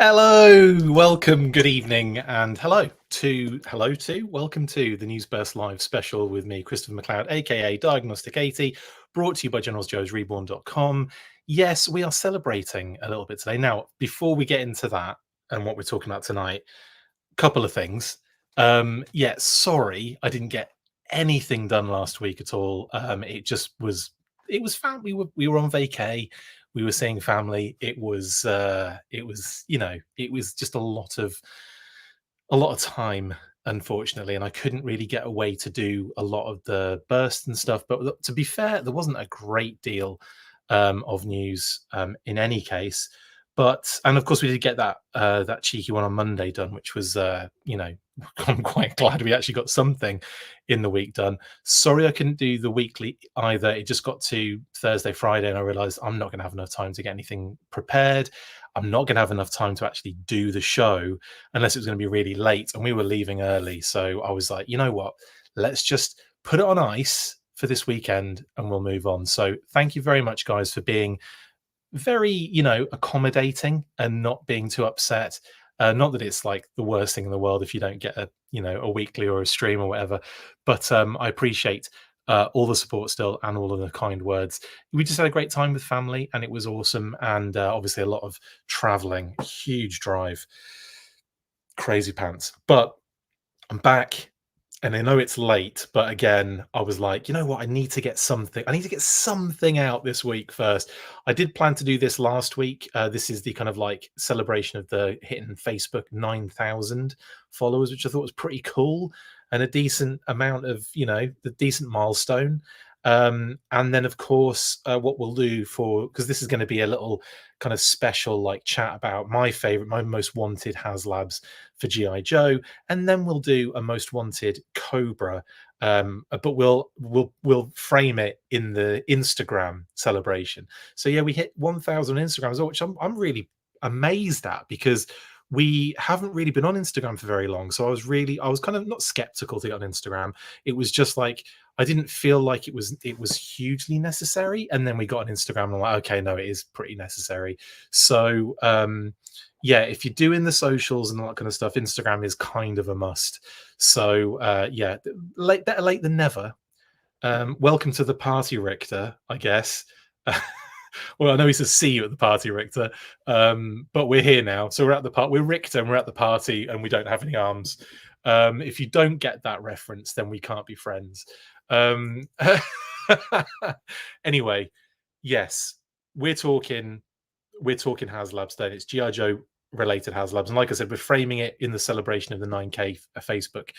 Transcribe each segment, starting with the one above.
Hello, welcome, good evening, and welcome to the Newsburst Live special with me, Christopher McLeod, aka Diagnostic 80, brought to you by GeneralsJoesReborn.com. Yes, we are celebrating a little bit today. Now, before we get into that and what we're talking about tonight, a couple of things. Sorry, I didn't get anything done last week at all. It was fun. We were on vacay, we were seeing family. It was just a lot of time, unfortunately, and I couldn't really get away to do a lot of the bursts and stuff. But to be fair, there wasn't a great deal of news in any case. And of course, we did get that cheeky one on Monday done, which was I'm quite glad we actually got something in the week done. Sorry, I couldn't do the weekly either. It just got to Thursday, Friday, and I realized I'm not going to have enough time to get anything prepared. I'm not going to have enough time to actually do the show unless it was going to be really late, and we were leaving early. So I was like, you know what? Let's just put it on ice for this weekend and we'll move on. So thank you very much, guys, for being very, accommodating and not being too upset. Not that it's like the worst thing in the world if you don't get a weekly or a stream or whatever, but I appreciate all the support still and all of the kind words. We just had a great time with family and it was awesome. And obviously a lot of traveling, huge drive, crazy pants. But I'm back and I know it's late, but again, I was like, you know what? I need to get something out this week first. I did plan to do this last week. This is the kind of like celebration of the hitting Facebook 9,000 followers, which I thought was pretty cool and a decent amount of, the decent milestone. And then, of course, what we'll do because this is going to be a little kind of special like chat about my most wanted HasLabs for GI Joe, and then we'll do a most wanted Cobra, but we'll frame it in the Instagram celebration. So yeah, we hit 1,000 Instagram as well, which I'm really amazed at because we haven't really been on Instagram for very long. So I was kind of not skeptical to get on Instagram. It was just like I didn't feel like it was hugely necessary. And then we got on Instagram and I'm like, okay, no, it is pretty necessary. So yeah, if you're doing the socials and all that kind of stuff, Instagram is kind of a must. So yeah, better late than never. Welcome to the party, Richter, I guess. Well, I know he says see you at the party, Richter, but we're here now. So we're at the party. We're Richter and we're at the party and we don't have any arms. If you don't get that reference, then we can't be friends. Anyway, yes, we're talking HasLabs today. It's GI Joe related HasLabs, and like I said, we're framing it in the celebration of the 9K Facebook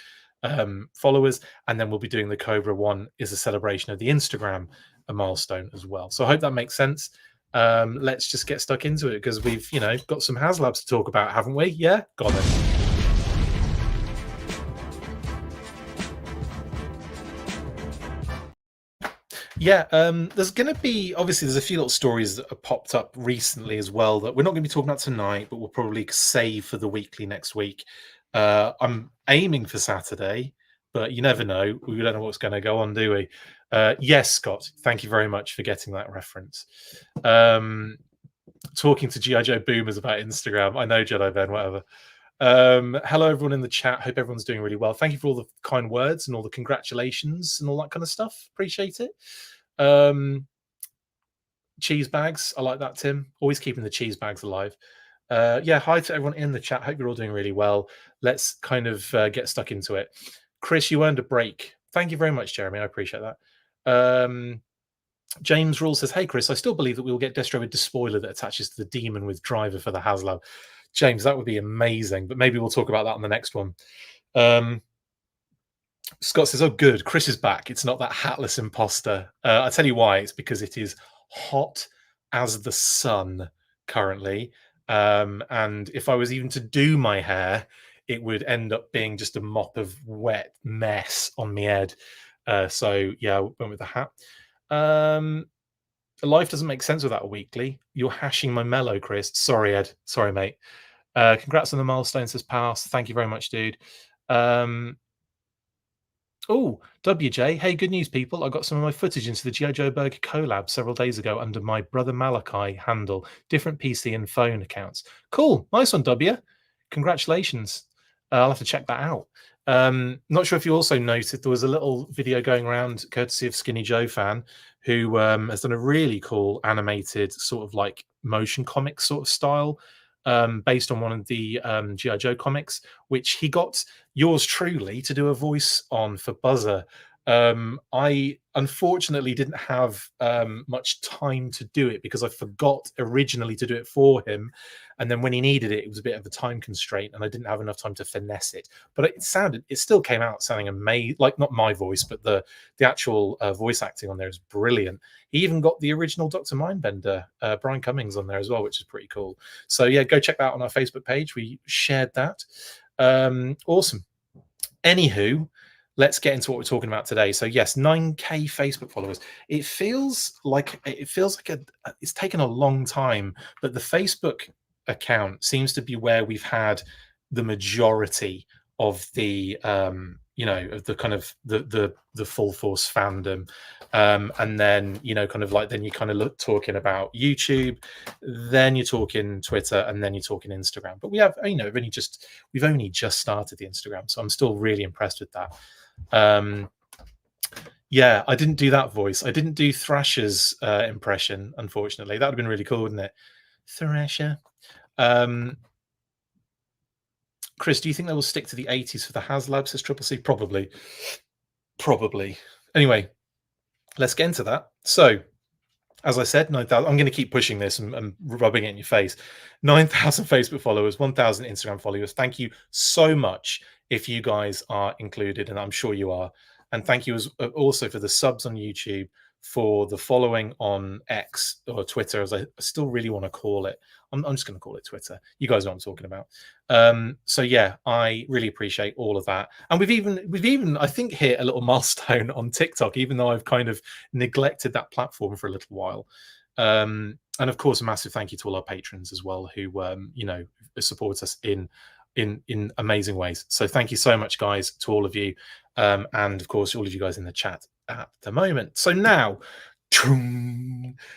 followers, and then we'll be doing the Cobra one is a celebration of the Instagram milestone as well. So I hope that makes sense. Let's just get stuck into it because we've got some HasLabs to talk about, haven't we? Yeah, got it. Yeah, there's going to be there's a few little stories that have popped up recently as well that we're not going to be talking about tonight, but we'll probably save for the weekly next week. I'm aiming for Saturday, but you never know. We don't know what's going to go on, do we? Yes, Scott, thank you very much for getting that reference. Talking to GI Joe boomers about Instagram. I know, Jedi Ben, whatever. Hello, everyone in the chat. Hope everyone's doing really well. Thank you for all the kind words and all the congratulations and all that kind of stuff. Appreciate it. Cheese bags. I like that, Tim. Always keeping the cheese bags alive. Yeah, hi to everyone in the chat. Hope you're all doing really well. Let's kind of get stuck into it. Chris, you earned a break. Thank you very much, Jeremy. I appreciate that. James Rule says, hey, Chris, I still believe that we will get Destro with Despoiler that attaches to the demon with driver for the HasLab. James, that would be amazing, but maybe we'll talk about that on the next one. Scott says, oh, good. Chris is back. It's not that hatless imposter. I'll tell you why. It's because it is hot as the sun currently. And if I was even to do my hair, it would end up being just a mop of wet mess on my head. So, yeah, I went with the hat. Life doesn't make sense without a weekly. You're hashing my mellow, Chris. Sorry, Ed. Sorry, mate. Congrats on the milestones has passed. Thank you very much, dude. Oh, WJ. Hey, good news, people. I got some of my footage into the GI Joe Burger collab several days ago under my brother Malachi handle, different PC and phone accounts. Cool. Nice one, W. Congratulations. I'll have to check that out. Not sure if you also noticed there was a little video going around courtesy of Skinny Joe fan who has done a really cool animated sort of like motion comic sort of style based on one of the GI Joe comics, which he got yours truly to do a voice on for Buzzer. I unfortunately didn't have much time to do it because I forgot originally to do it for him. And then when he needed it, it was a bit of a time constraint and I didn't have enough time to finesse it. But it still came out sounding amazing. Like not my voice, but the actual voice acting on there is brilliant. He even got the original Dr. Mindbender, Brian Cummings, on there as well, which is pretty cool. So yeah, go check that out on our Facebook page. We shared that. Awesome. Anywho, let's get into what we're talking about today. So yes, 9K Facebook followers. It feels like it's taken a long time, but the Facebook account seems to be where we've had the majority of the of the kind of the full force fandom. And then kind of like then you kind of look talking about YouTube, then you're talking Twitter, and then you're talking Instagram. But we have we've only just started the Instagram, so I'm still really impressed with that. Yeah, I didn't do that voice. I didn't do Thrasher's impression, unfortunately. That would have been really cool, wouldn't it? Thrasher. Chris, do you think they will stick to the 80s for the HasLab, says Triple C? Probably. Anyway, let's get into that. So, as I said, 9,000. I'm going to keep pushing this and rubbing it in your face. 9,000 Facebook followers, 1,000 Instagram followers. Thank you so much if you guys are included, and I'm sure you are. And thank you also for the subs on YouTube, for the following on X or Twitter, as I still really want to call it. I'm just going to call it Twitter. You guys know what I'm talking about. So yeah, I really appreciate all of that. And we've even I think hit a little milestone on TikTok, even though I've kind of neglected that platform for a little while. And of course, a massive thank you to all our patrons as well, who support us in amazing ways. So thank you so much, guys, to all of you, and of course all of you guys in the chat at the moment. So now,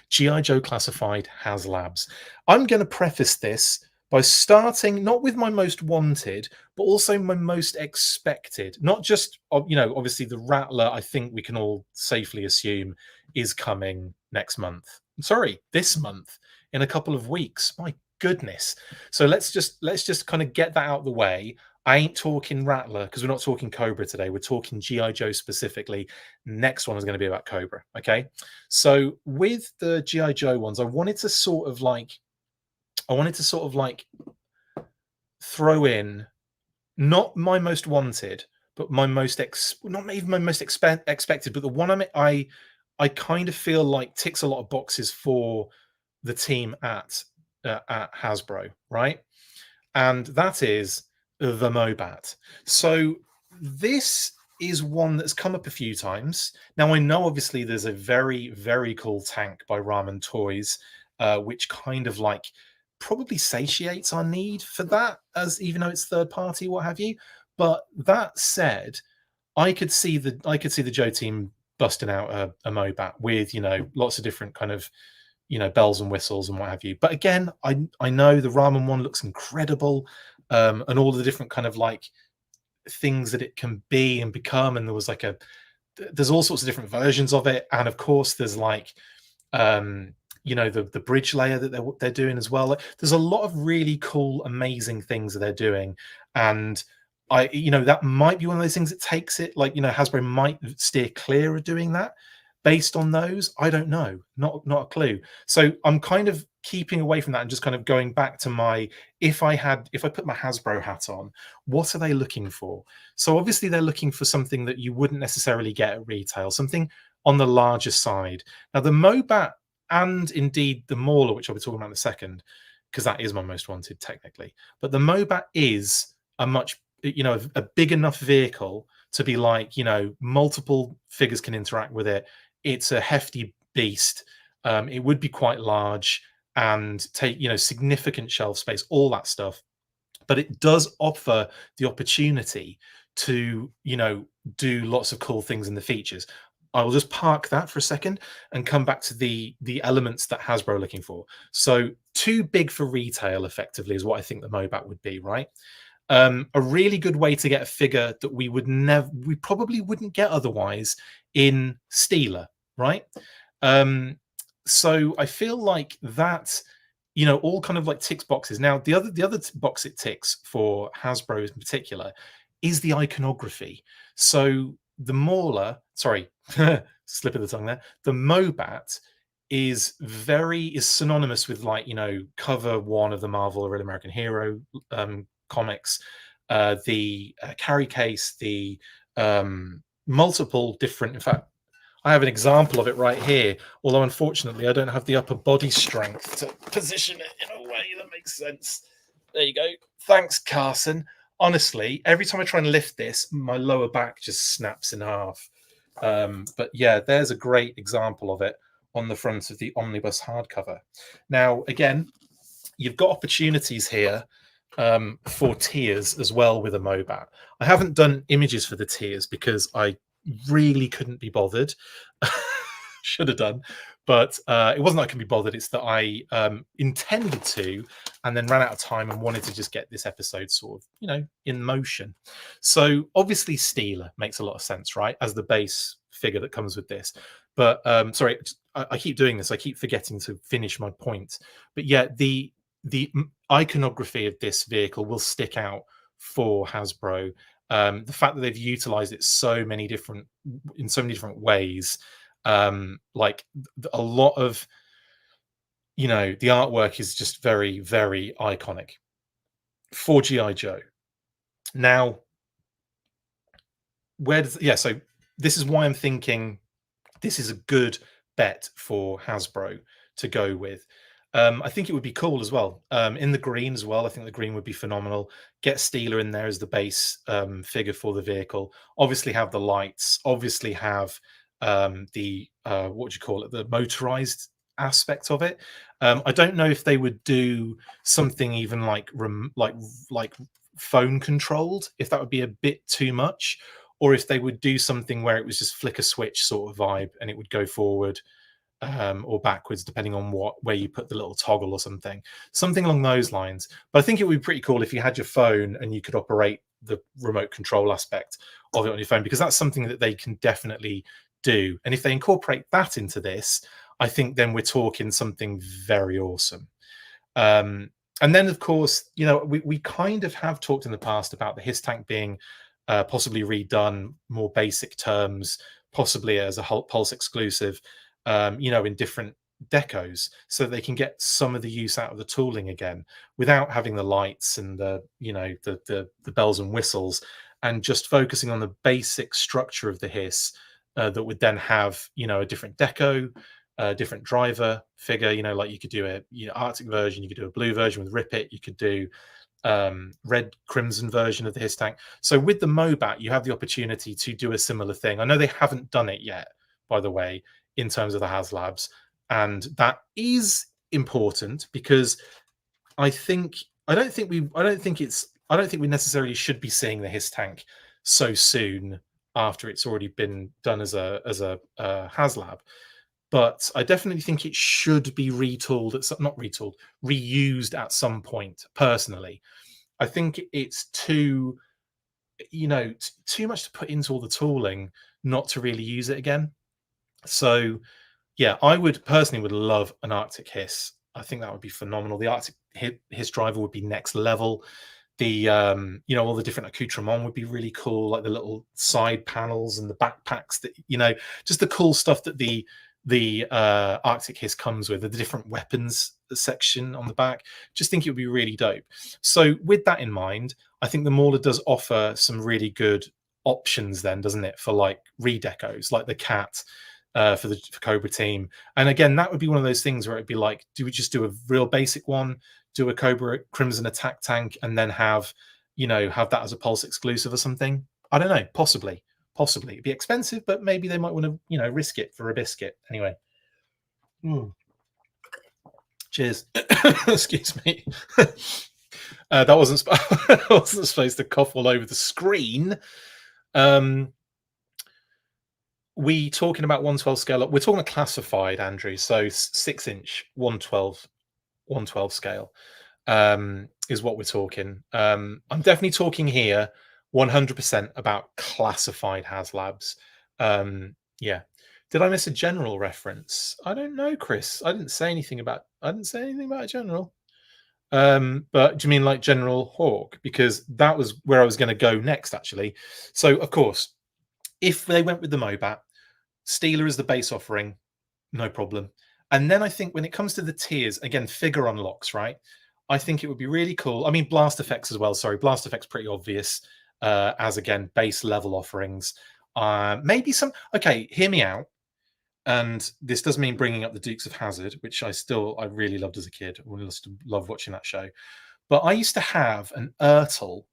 GI Joe Classified HasLabs. I'm going to preface this by starting not with my most wanted, but also my most expected. Not just obviously the Rattler. I think we can all safely assume is coming next month. Sorry, this month, in a couple of weeks. My goodness. So let's just kind of get that out of the way. I ain't talking Rattler because we're not talking Cobra today. We're talking GI Joe specifically. Next one is going to be about Cobra. Okay. So with the GI Joe ones, I wanted to sort of like throw in not my most wanted, but my most not even my most expected, but the one I kind of feel like ticks a lot of boxes for the team at Hasbro, right? And that is the Mobat. So this is one that's come up a few times. Now I know obviously there's a very, very cool tank by Ramen Toys, which kind of like probably satiates our need for that, as even though it's third party, what have you. But that said, I could see the Joe team busting out a Mobat with lots of different kind of bells and whistles and what have you. But again, I know the Ramen one looks incredible, and all the different kind of like things that it can be and become. And there's all sorts of different versions of it, and of course there's like the bridge layer that they're doing as well. There's a lot of really cool, amazing things that they're doing, and that might be one of those things that takes it. Like Hasbro might steer clear of doing that based on those. I don't know, not a clue. So I'm kind of keeping away from that and just kind of going back to my if I put my Hasbro hat on, what are they looking for? So obviously they're looking for something that you wouldn't necessarily get at retail, something on the larger side. Now the Mobat and indeed the Mauler, which I'll be talking about in a second, because that is my most wanted technically, but the Mobat is a much a big enough vehicle to be like multiple figures can interact with it. It's a hefty beast. It would be quite large and take significant shelf space, all that stuff. But it does offer the opportunity to do lots of cool things in the features. I will just park that for a second and come back to the elements that Hasbro are looking for. So too big for retail, effectively, is what I think the Mobat would be, right? A really good way to get a figure that we probably wouldn't get otherwise in Steeler, right? So I feel like that, all kind of like ticks boxes. Now, the other box it ticks for Hasbro in particular is the iconography. So the Mauler, sorry, slip of the tongue there, the Mobat is synonymous with, like, cover one of the Marvel or American Hero comics, the carry case, the multiple different, in fact, I have an example of it right here, although unfortunately I don't have the upper body strength to position it in a way that makes sense. There you go. Thanks, Carson. Honestly, every time I try and lift this, my lower back just snaps in half. But yeah, there's a great example of it on the front of the omnibus hardcover. Now, again, you've got opportunities here for tiers as well with a Mobat. I haven't done images for the tiers because I really couldn't be bothered. Should have done, but it wasn't that I couldn't be bothered. It's that I intended to, and then ran out of time and wanted to just get this episode sort of, in motion. So obviously Steeler makes a lot of sense, right, as the base figure that comes with this. But sorry, I keep doing this. I keep forgetting to finish my point. But yeah, the iconography of this vehicle will stick out for Hasbro. The fact that they've utilized it in so many different ways, like a lot of, the artwork is just very, very iconic for GI Joe. Now, so this is why I'm thinking this is a good bet for Hasbro to go with. I think it would be cool as well. In the green as well, I think the green would be phenomenal. Get Steeler in there as the base figure for the vehicle. Obviously have the lights. Obviously have the the motorized aspect of it. I don't know if they would do something even like phone controlled, if that would be a bit too much, or if they would do something where it was just flick a switch sort of vibe and it would go forward or backwards, depending on where you put the little toggle or something along those lines. But I think it would be pretty cool if you had your phone and you could operate the remote control aspect of it on your phone, because that's something that they can definitely do. And if they incorporate that into this, I think then we're talking something very awesome. And then, of course, we kind of have talked in the past about the Hiss tank being possibly redone, more basic terms, possibly as a Pulse exclusive, in different decos, so they can get some of the use out of the tooling again without having the lights and the bells and whistles, and just focusing on the basic structure of the Hiss that would then have a different deco, a different driver figure. Like you could do a Arctic version, you could do a blue version with Rip It, you could do red crimson version of the Hiss tank. So with the Mobat, you have the opportunity to do a similar thing. I know they haven't done it yet, by the way, in terms of the HasLabs, and that is important because I don't think we necessarily should be seeing the Hiss tank so soon after it's already been done as a HasLab. But I definitely think it should be reused at some point. Personally, I think it's too much to put into all the tooling not to really use it again. So yeah, I would personally love an Arctic Hiss. I think that would be phenomenal. The Arctic Hiss driver would be next level. The all the different accoutrements would be really cool, like the little side panels and the backpacks that just the cool stuff that the Arctic Hiss comes with, the different weapons section on the back. Just think it would be really dope. So with that in mind, I think the Mauler does offer some really good options then, doesn't it, for like redecos, like the Cat for Cobra Team. And again, that would be one of those things where it'd be like, do we just do a real basic one, do a Cobra Crimson attack tank, and then have that as a Pulse exclusive or something? I don't know, possibly it'd be expensive, but maybe they might want to risk it for a biscuit. Anyway, cheers. Excuse me. That wasn't I wasn't supposed to cough all over the screen. we talking about 112 scale up? We're talking classified, Andrew. So 6-inch 112 scale is what we're talking. I'm definitely talking here 100% about classified HasLabs. Yeah. Did I miss a general reference? I don't know, Chris. I didn't say anything about a general. But do you mean like General Hawk? Because that was where I was going to go next, actually. So, of course, if they went with the Mobat, Steeler is the base offering, no problem. And then I think when it comes to the tiers, again, figure unlocks, right? I think it would be really cool. I mean, blast effects as well. Sorry, blast effects pretty obvious as again base level offerings. Maybe some. Okay, hear me out. And this does mean bringing up the Dukes of Hazzard, which I really loved as a kid. I used to love watching that show. But I used to have an Ertl,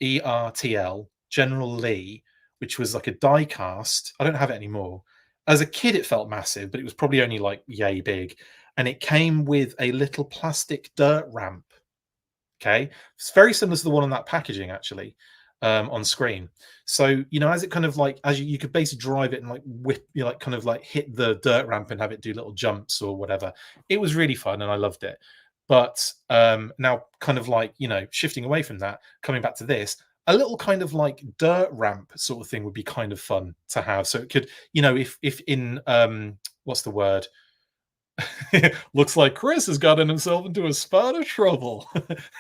ERTL, General Lee, which was like a die cast. I don't have it anymore. As a kid, it felt massive, but it was probably only like yay big. And it came with a little plastic dirt ramp. Okay. It's very similar to the one on that packaging, actually, on screen. So, as it kind of like, as you could basically drive it and like whip, like kind of like hit the dirt ramp and have it do little jumps or whatever. It was really fun and I loved it. But now, kind of like, shifting away from that, coming back to this, a little kind of like dirt ramp sort of thing would be kind of fun to have. So it could, if in, what's the word? Looks like Chris has gotten himself into a spot of trouble.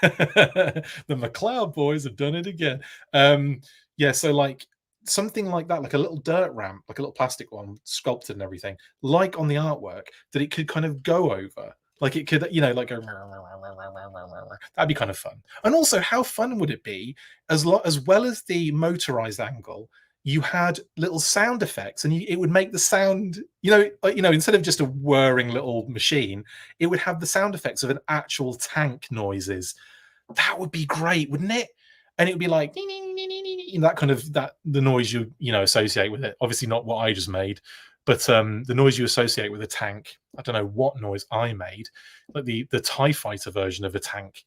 The McLeod boys have done it again. Yeah, so like something like that, like a little dirt ramp, like a little plastic one, sculpted and everything, like on the artwork, that it could kind of go over. Like it could, like go. That'd be kind of fun. And also, how fun would it be, as well as the motorized angle, you had little sound effects, and it would make the sound, instead of just a whirring little machine, it would have the sound effects of an actual tank noises. That would be great, wouldn't it? And it would be like that kind of the noise you associate with it. Obviously, not what I just made, but the noise you associate with a tank. I don't know what noise I made, like the TIE fighter version of a tank.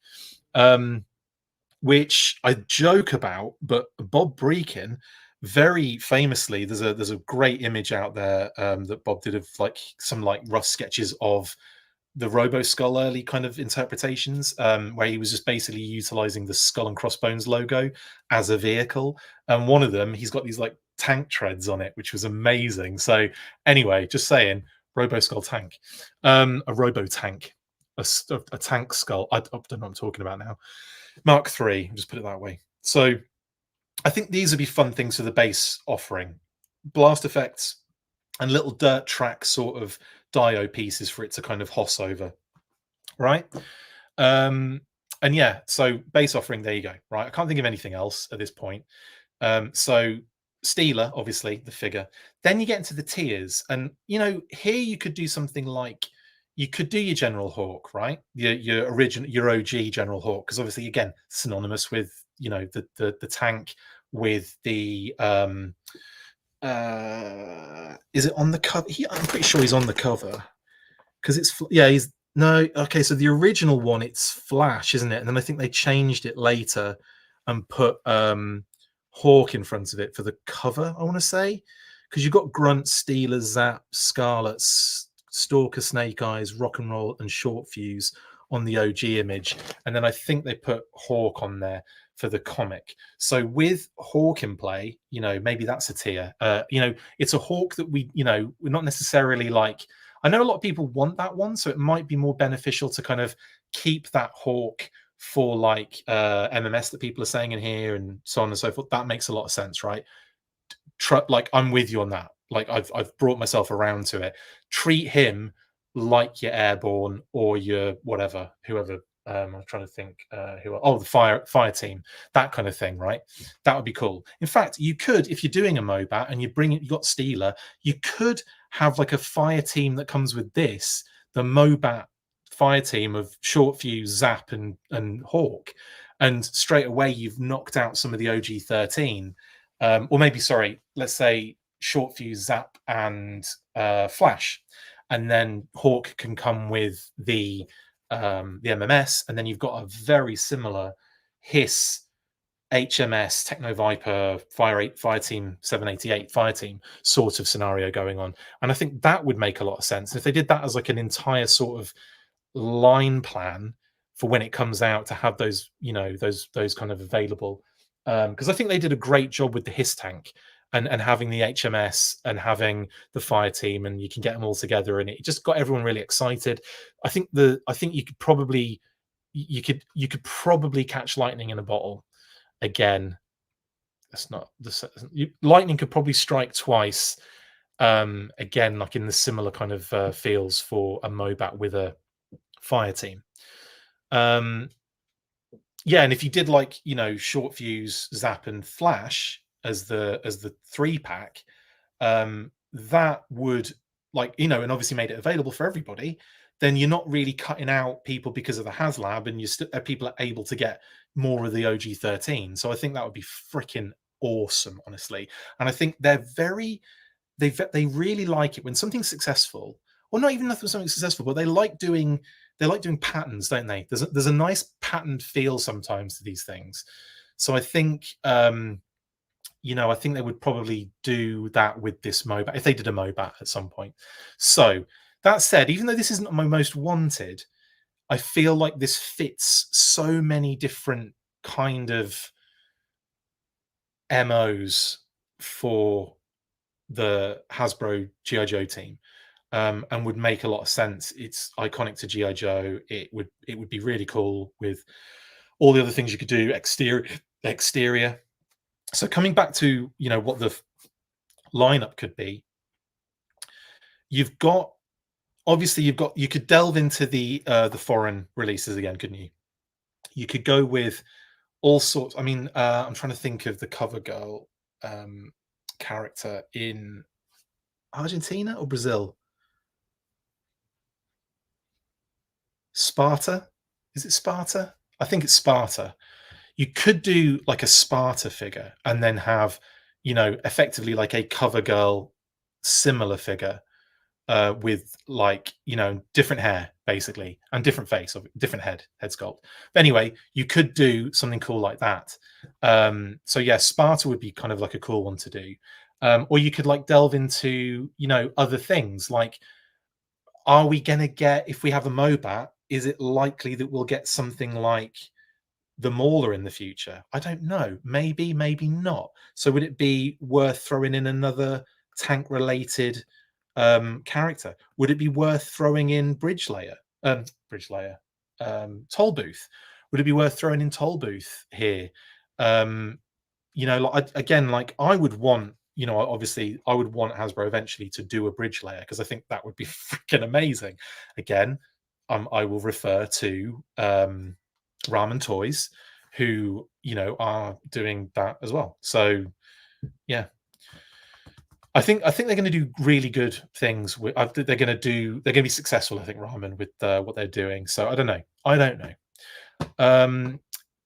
Which I joke about, but Bob Breakin very famously, there's a great image out there that Bob did of like some like rough sketches of the Robo Skull early kind of interpretations, where he was just basically utilizing the Skull and Crossbones logo as a vehicle. And one of them, he's got these like tank treads on it, which was amazing. So anyway, just saying, Robo Skull tank, a Robo tank, a tank skull. I don't know what I'm talking about now. Mark III, just put it that way. So I think these would be fun things for the base offering. Blast effects and little dirt track sort of dio pieces for it to kind of hoss over. Right? And yeah, so base offering, there you go. Right. I can't think of anything else at this point. So Steeler, obviously, the figure. Then you get into the tiers. And here you could do something like you could do your General Hawk, right? Your original, your OG General Hawk, because obviously, again, synonymous with the tank with the is it on the cover? I'm pretty sure he's on the cover because he's no, okay, so the original one, it's Flash, isn't it? And then I think they changed it later and put Hawk in front of it for the cover, I want to say, because you've got Grunt, Steeler, Zap, Scarlet, Stalker, Snake Eyes, Rock and Roll, and Short Fuse on the OG image, and then I think they put Hawk on there for the comic. So with Hawk in play, maybe that's a tier. It's a Hawk that we're not necessarily like. I know a lot of people want that one, so it might be more beneficial to kind of keep that Hawk for like MMS that people are saying in here and so on and so forth. That makes a lot of sense, right? Like I'm with you on that. Like I've brought myself around to it. Treat him like your Airborne or your whatever, whoever. I'm trying to think the fire team, that kind of thing, right? That would be cool. In fact, you could, if you're doing a Mobat and you got Steeler, you could have like a fire team that comes with this, the Mobat fire team of Short Fuse, Zap, and Hawk, and straight away you've knocked out some of the OG 13, or maybe let's say Short Fuse, Zap, and Flash, and then Hawk can come with the MMS, and then you've got a very similar Hiss HMS Techno Viper Fire Team 788 Fire Team sort of scenario going on, and I think that would make a lot of sense if they did that as like an entire sort of line plan for when it comes out to have those, those kind of available. Because I think they did a great job with the HISS tank and having the HMS and having the fire team, and you can get them all together, and it just got everyone really excited. I think you could probably catch lightning in a bottle again. That's not the lightning could probably strike twice. Again, like in the similar kind of feels for a Mobat with a fire team. Yeah, and if you did like short fuse, zap, and flash as the 3-pack, that would and obviously made it available for everybody. Then you're not really cutting out people because of the HasLab, and people are able to get more of the OG13. So I think that would be freaking awesome, honestly. And I think they really like it when something's successful, or not even nothing something successful, but they like doing patterns, don't they? There's a nice patterned feel sometimes to these things. So I think I think they would probably do that with this Mobat if they did a Mobat at some point. So that said, even though this isn't my most wanted, I feel like this fits so many different kind of MOs for the Hasbro GI Joe team. And would make a lot of sense. It's iconic to GI Joe. It would be really cool with all the other things you could do, exterior. So coming back to what the lineup could be, you could delve into the foreign releases again, couldn't you? You could go with all sorts. I mean, I'm trying to think of the cover girl character in Argentina or Brazil. Sparta? Is it Sparta? I think it's Sparta. You could do like a Sparta figure and then have, effectively like a cover girl similar figure with different hair basically and different face or different head sculpt. But anyway, you could do something cool like that. So yeah, Sparta would be kind of like a cool one to do. Or you could like delve into, other things like, are we going to get, if we have a Mobat, is it likely that we'll get something like the Mauler in the future? I don't know. Maybe, maybe not. So would it be worth throwing in another tank related character? Would it be worth throwing in Toll Booth? Would it be worth throwing in Toll Booth here? I would want, obviously I would want Hasbro eventually to do a bridge layer because I think that would be freaking amazing. Again, I will refer to Ramen Toys, who are doing that as well. So yeah, I think they're going to do really good things. They're going to be successful. I think Ramen with what they're doing. So I don't know.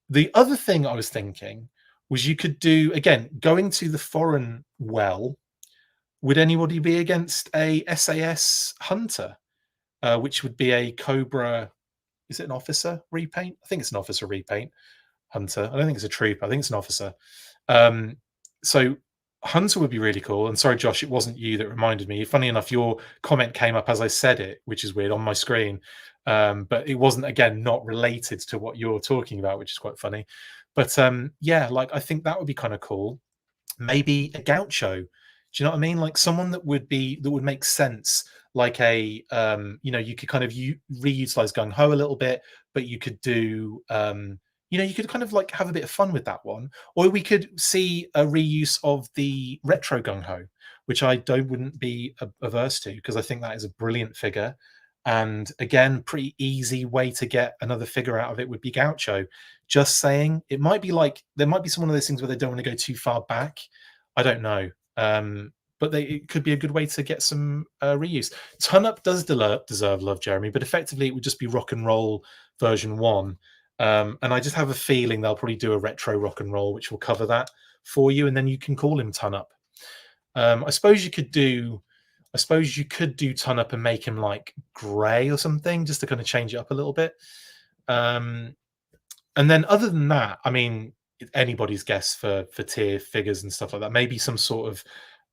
The other thing I was thinking was you could do, again, going to the foreign well. Would anybody be against a SAS Hunter, which would be a Cobra? Is it an officer repaint? I think it's an officer repaint. Hunter. I don't think it's a trooper. I think it's an officer. So Hunter would be really cool. And sorry, Josh, it wasn't you that reminded me. Funny enough, your comment came up as I said it, which is weird on my screen. But it wasn't, again, not related to what you're talking about, which is quite funny. But yeah, like I think that would be kind of cool. Maybe a Gaucho. Do you know what I mean? Like someone that would make sense. Like a you could kind of reutilize Gung Ho a little bit, but you could do you could kind of like have a bit of fun with that one. Or we could see a reuse of the retro Gung Ho, which I wouldn't be averse to, because I think that is a brilliant figure. And again, pretty easy way to get another figure out of it would be Gaucho. Just saying, it might be like there might be some one of those things where they don't want to go too far back. I don't know. But it could be a good way to get some reuse. Ton Up does deserve love, Jeremy, but effectively it would just be Rock and Roll version 1. And I just have a feeling they'll probably do a retro Rock and Roll, which will cover that for you, and then you can call him Ton Up. I suppose you could do Ton Up and make him like grey or something, just to kind of change it up a little bit. And then other than that, I mean, anybody's guess for tier figures and stuff like that. Maybe some sort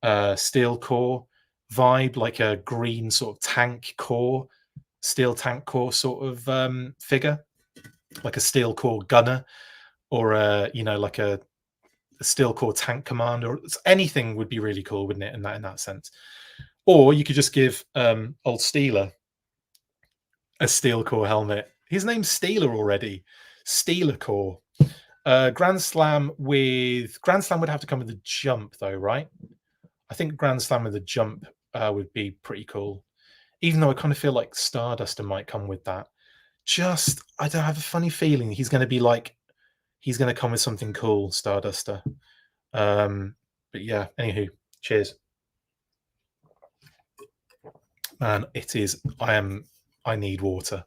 of steel core vibe, like a green sort of tank core, steel tank core sort of figure, like a steel core gunner, or a like a steel core tank commander. Or anything would be really cool, wouldn't it? In that sense. Or you could just give old Steeler a steel core helmet. His name's Steeler already. Steeler core. Grand Slam would have to come with a jump though, right? I think Grand Slam with a jump would be pretty cool. Even though I kind of feel like Starduster might come with that. Just I don't have a funny feeling he's going to come with something cool, Starduster. But yeah, anywho, cheers. Man, it is. I need water.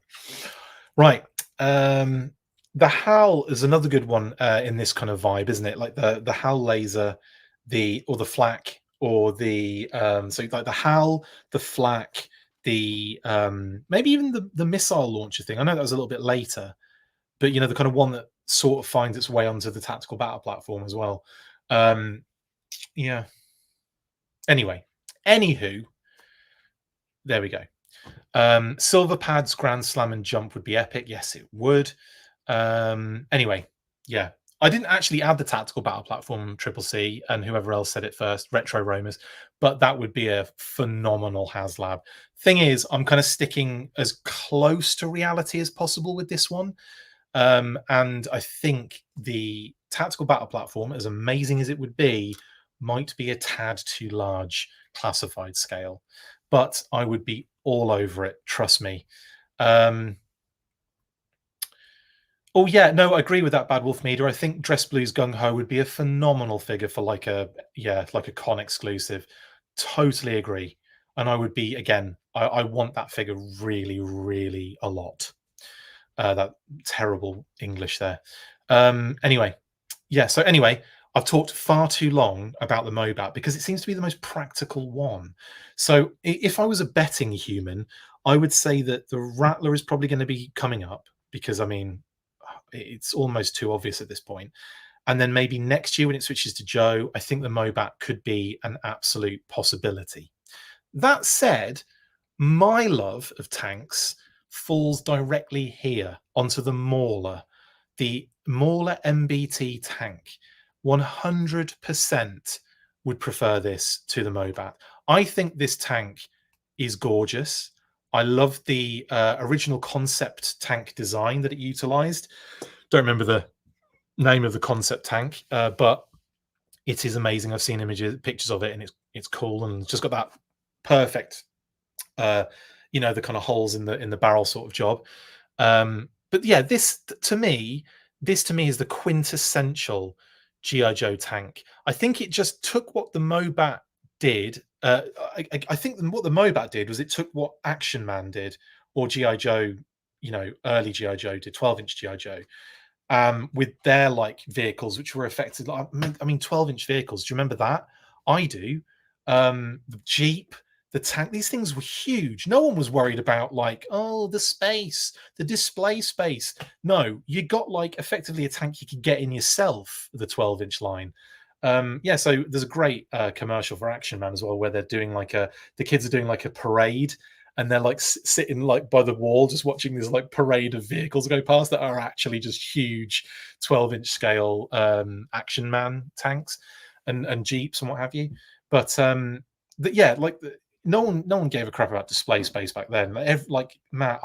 Right. The Howl is another good one in this kind of vibe, isn't it? Like the Howl laser, the flak, or the so like the Howl, the flak, the maybe even the missile launcher thing. I know that was a little bit later, but the kind of one that sort of finds its way onto the tactical battle platform as well. Yeah. Anyway, anywho, there we go. Silver pads, Grand Slam, and jump would be epic. Yes, it would. Anyway, yeah. I didn't actually add the tactical battle platform Triple C, and whoever else said it first, Retro Roamers, but that would be a phenomenal HasLab. Thing is, I'm kind of sticking as close to reality as possible with this one. And I think the tactical battle platform, as amazing as it would be, might be a tad too large classified scale. But I would be all over it, trust me. Oh yeah, no, I agree with that, Bad Wolf Media. I think Dress Blues Gung Ho would be a phenomenal figure for like a con exclusive. Totally agree. And I would be again, I want that figure really, really a lot. That terrible English there. Anyway, yeah. So anyway, I've talked far too long about the Mobat because it seems to be the most practical one. So if I was a betting human, I would say that the Rattler is probably going to be coming up because I mean, it's almost too obvious at this point. And then maybe next year when it switches to Joe, I think the Mobat could be an absolute possibility. That said, my love of tanks falls directly here onto the Mauler, the Mauler MBT tank. 100% would prefer this to the Mobat. I think this tank is gorgeous. I love the original concept tank design that it utilized. Don't remember the name of the concept tank, but it is amazing. I've seen pictures of it, and it's cool, and it's just got that perfect the kind of holes in the barrel sort of job. But yeah, this to me is the quintessential GI Joe tank. I think it just took what the Mobat did. I think what the Mobat did was it took what Action Man did, or GI Joe, early GI Joe did, 12-inch GI Joe, with their like vehicles, which were affected. I mean, 12-inch vehicles. Do you remember that? I do. The Jeep, the tank, these things were huge. No one was worried about like, oh, the space, the display space. No, you got like effectively a tank you could get in yourself, the 12-inch line. Yeah, so there's a great commercial for Action Man as well, where they're doing like the kids are doing like a parade, and they're like sitting like by the wall, just watching this like parade of vehicles go past that are actually just huge 12-inch scale Action Man tanks and Jeeps and what have you. But yeah, like no one gave a crap about display space back then. Like Matt,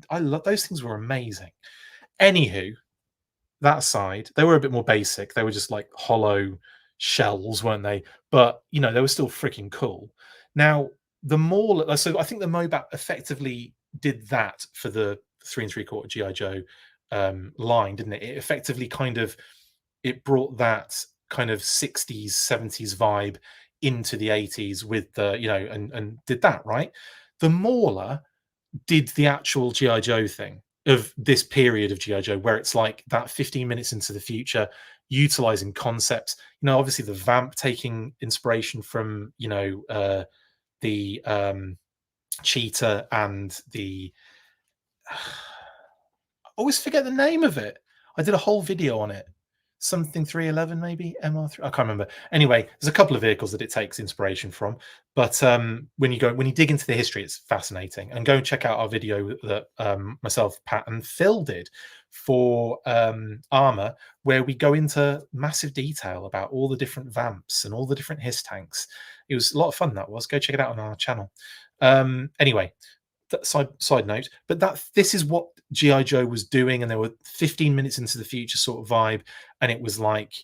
I love those things were amazing. Anywho, that aside, they were a bit more basic. They were just like hollow shells, weren't they? But they were still freaking cool. Now the more, so I think the Mobat effectively did that for the 3 3/4 GI Joe line, didn't it? It effectively it brought that kind of 60s 70s vibe into the 80s with the and did that right. The Mauler did the actual GI Joe thing of this period of GI Joe, where it's like that 15 minutes into the future, utilizing concepts. Obviously the Vamp taking inspiration from the Cheetah and the I always forget the name of it. I did a whole video on it. something 311 maybe MR3. I can't remember. Anyway, there's a couple of vehicles that it takes inspiration from. But when you dig into the history, it's fascinating. And go and check out our video that myself, Pat, and Phil did for Armor, where we go into massive detail about all the different vamps and all the different hiss tanks. It was a lot of fun. That was. Go check it out on our channel. Anyway, side note, but this is what GI Joe was doing, and they were 15 minutes into the future sort of vibe, and it was like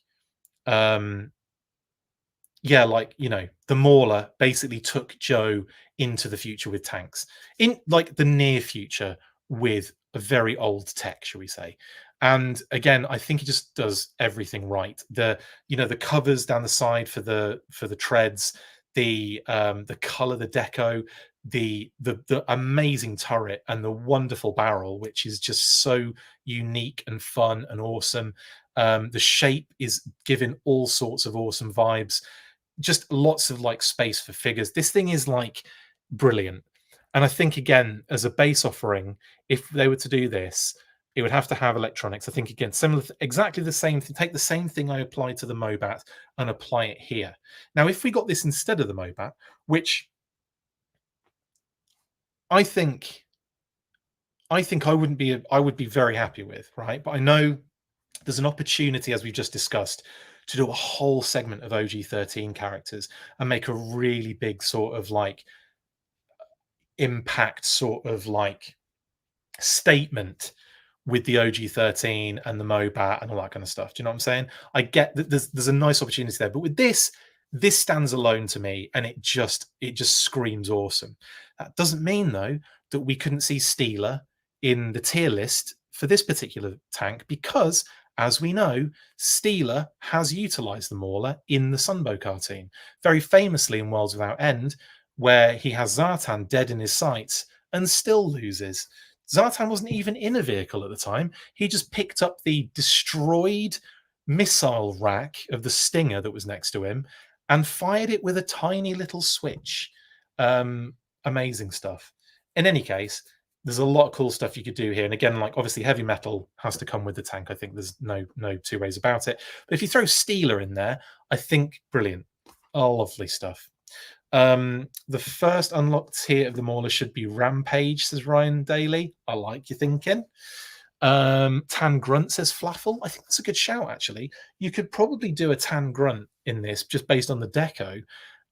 yeah, like, the Mauler basically took Joe into the future with tanks, in like the near future with a very old tech, shall we say. And again, I think it just does everything right. The covers down the side for the treads, the color, the deco, the amazing turret, and the wonderful barrel, which is just so unique and fun and awesome. The shape is giving all sorts of awesome vibes, just lots of like space for figures. This thing is like brilliant. And I think, again, as a base offering, if they were to do this, it would have to have electronics. I think, again, similar, exactly the same thing. Take the same thing I applied to the Mobat and apply it here. Now, if we got this instead of the Mobat, which I think I would be very happy with, right? But I know there's an opportunity, as we've just discussed, to do a whole segment of OG-13 characters and make a really big sort of like impact sort of like statement with the OG-13 and the Mobat and all that kind of stuff. Do you know what I'm saying? I get that there's a nice opportunity there, but with this stands alone to me, and it just screams awesome. That doesn't mean, though, that we couldn't see Steeler in the tier list for this particular tank, because, as we know, Steeler has utilized the Mauler in the Sunbow cartoon, very famously in Worlds Without End, where he has Zartan dead in his sights and still loses. Zartan wasn't even in a vehicle at the time. He just picked up the destroyed missile rack of the Stinger that was next to him and fired it with a tiny little switch. Amazing stuff. In any case, there's a lot of cool stuff you could do here. And again, like, obviously heavy metal has to come with the tank. I think there's no two ways about it. But if you throw Steeler in there, I think brilliant. Oh, lovely stuff. The first unlocked tier of the Mauler should be Rampage, says Ryan Daly. I like your thinking. Tan Grunt, says Flaffle. I think that's a good shout, actually. You could probably do a Tan Grunt in this just based on the deco,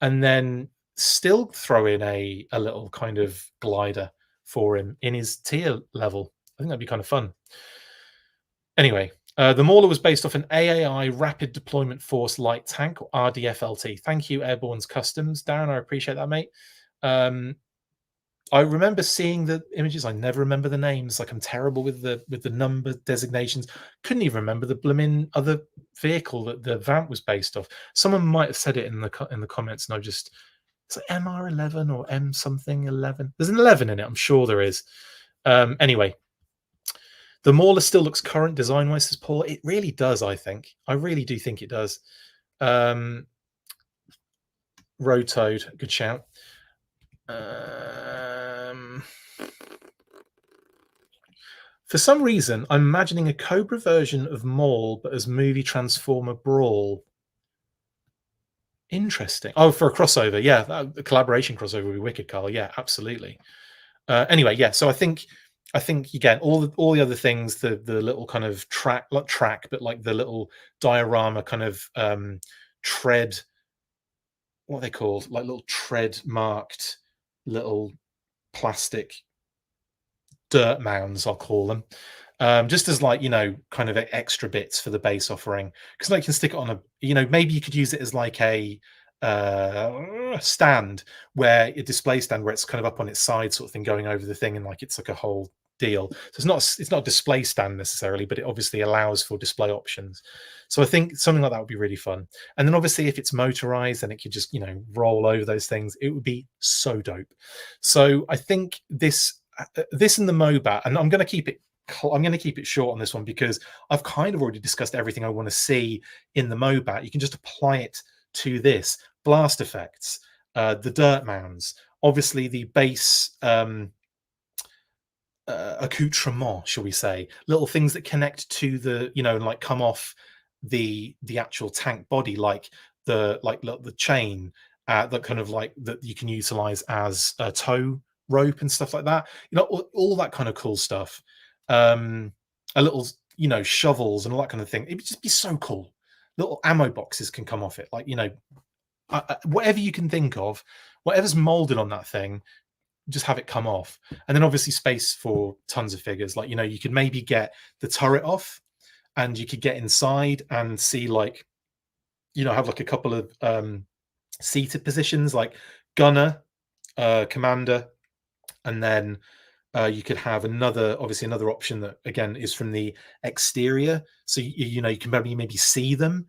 and then still throw in a little kind of glider for him in his tier level. I think that'd be kind of fun. Anyway, the Mauler was based off an AAI Rapid Deployment Force light tank, or RDFLT. Thank you, Airborne's Customs. Darren, I appreciate that, mate. I remember seeing the images. I never remember the names. Like, I'm terrible with the number designations. Couldn't even remember the blooming other vehicle that the Vamp was based off. Someone might have said it in the comments, and I just, it's like MR11 or M something 11. There's an 11 in it. I'm sure there is. Anyway, the Mauler still looks current design-wise, says Paul. It really does, I think. I really do think it does. Rotoad, good shout. For some reason, I'm imagining a Cobra version of Maul, but as movie Transformer Brawl. Interesting. Oh, for a crossover, yeah, a collaboration crossover would be wicked, Carl. Yeah, absolutely. Anyway, yeah. So I think again, all the other things, the little kind of track, but like the little diorama kind of tread. What are they called? Like little tread marked little plastic dirt mounds, I'll call them, just as like, kind of extra bits for the base offering, because like you can stick it on a, maybe you could use it as like a stand, where a display stand where it's kind of up on its side sort of thing, going over the thing, and like it's like a whole deal. So it's not a display stand necessarily, but it obviously allows for display options. So I think something like that would be really fun. And then obviously if it's motorized, then it could just roll over those things. It would be so dope. So I think this and the Mobat, and I'm going to keep it short on this one, because I've kind of already discussed everything I want to see in the Mobat. You can just apply it to this. Blast effects, the dirt mounds, obviously the base accoutrement, shall we say, little things that connect to the, and like come off the actual tank body, like the chain that kind of like that you can utilize as a tow rope and stuff like that. You know, all that kind of cool stuff. A little, you know, shovels and all that kind of thing. It would just be so cool. Little ammo boxes can come off it, like, you know, whatever you can think of, whatever's molded on that thing, just have it come off. And then obviously space for tons of figures. Like, you know, you could maybe get the turret off, and you could get inside and see, like, you know, have like a couple of seated positions, like gunner, commander, and then you could have obviously another option that again is from the exterior. So you know, you can maybe see them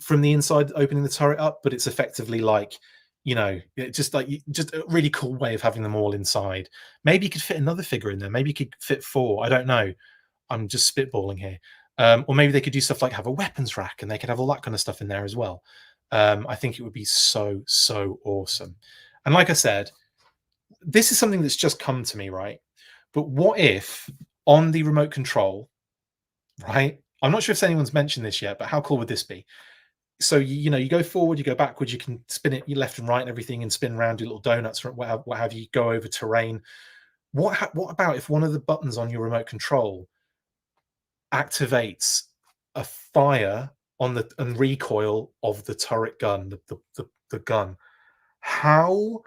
from the inside, opening the turret up, but it's effectively like, you know, just a really cool way of having them all inside. Maybe you could fit another figure in there. Maybe you could fit 4. I don't know. I'm just spitballing here. Or maybe they could do stuff like have a weapons rack, and they could have all that kind of stuff in there as well. I think it would be so awesome. And like I said, this is something that's just come to me, right? But what if on the remote control, right? I'm not sure if anyone's mentioned this yet, but how cool would this be? So you know, you go forward, you go backwards, you can spin it, you left and right and everything, and spin around, do little donuts or what have you, go over terrain. What about if one of the buttons on your remote control activates a fire on the and recoil of the turret gun, the gun? How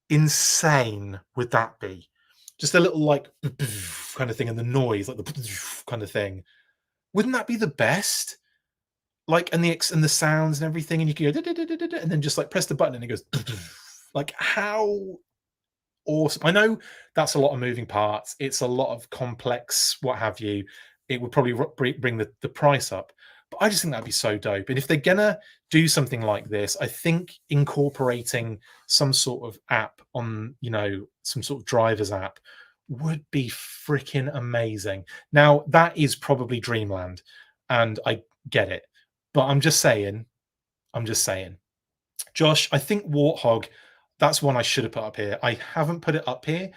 insane would that be? Just a little like kind of thing, and the noise, like the kind of thing. Wouldn't that be the best? Like, and the sounds and everything, and you can go, and then just like press the button and it goes, like, how awesome. I know that's a lot of moving parts. It's a lot of complex, what have you. It would probably bring the price up. But I just think that'd be so dope. And if they're gonna do something like this, I think incorporating some sort of app on, you know, some sort of driver's app would be freaking amazing. Now, that is probably dreamland, and I get it. But I'm just saying, Josh, I think Warthog, that's one I should have put up here. I haven't put it up here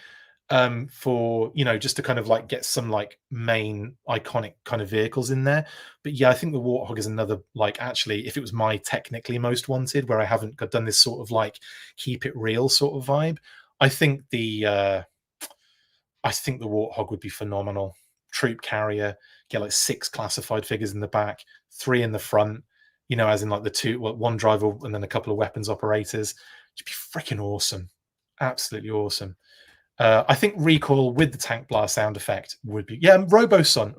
for, you know, just to kind of like get some like main iconic kind of vehicles in there. But yeah, I think the Warthog is another, like, actually, if it was my technically most wanted, where I haven't done this sort of like keep it real sort of vibe, I think the Warthog would be phenomenal. Troop carrier, get like 6 classified figures in the back, 3 in the front, you know, as in like one driver and then a couple of weapons operators. It'd be freaking awesome. Absolutely awesome. I think recoil with the tank blast sound effect would be, yeah, RoboSen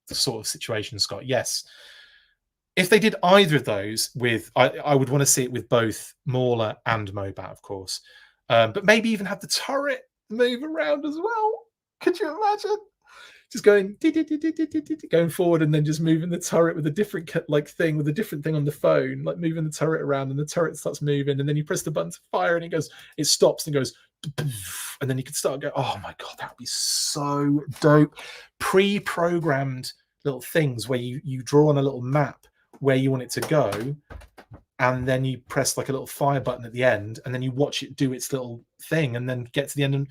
sort of situation, Scott. Yes. If they did either of those with, I would want to see it with both Mauler and Mobat, of course. But maybe even have the turret move around as well. Could you imagine? Just going forward and then just moving the turret with a different thing on the phone, like moving the turret around, and the turret starts moving, and then you press the button to fire, and it stops and goes, and then you can start going. Oh my god, that would be so dope. Pre-programmed little things where you draw on a little map where you want it to go, and then you press like a little fire button at the end, and then you watch it do its little thing, and then get to the end. And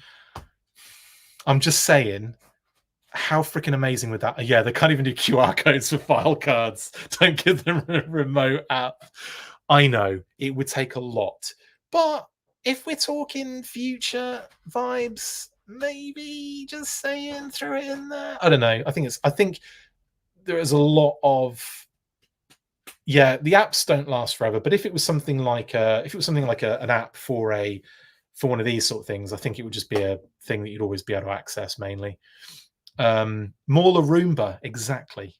I'm just saying, how freaking amazing would that? Yeah, they can't even do QR codes for file cards. Don't give them a remote app. I know it would take a lot, but if we're talking future vibes, maybe just saying, throw it in there. I don't know. I think there is a lot of, yeah, the apps don't last forever. But if it was something like an app for one of these sort of things, I think it would just be a thing that you'd always be able to access mainly. Mauler Roomba, exactly.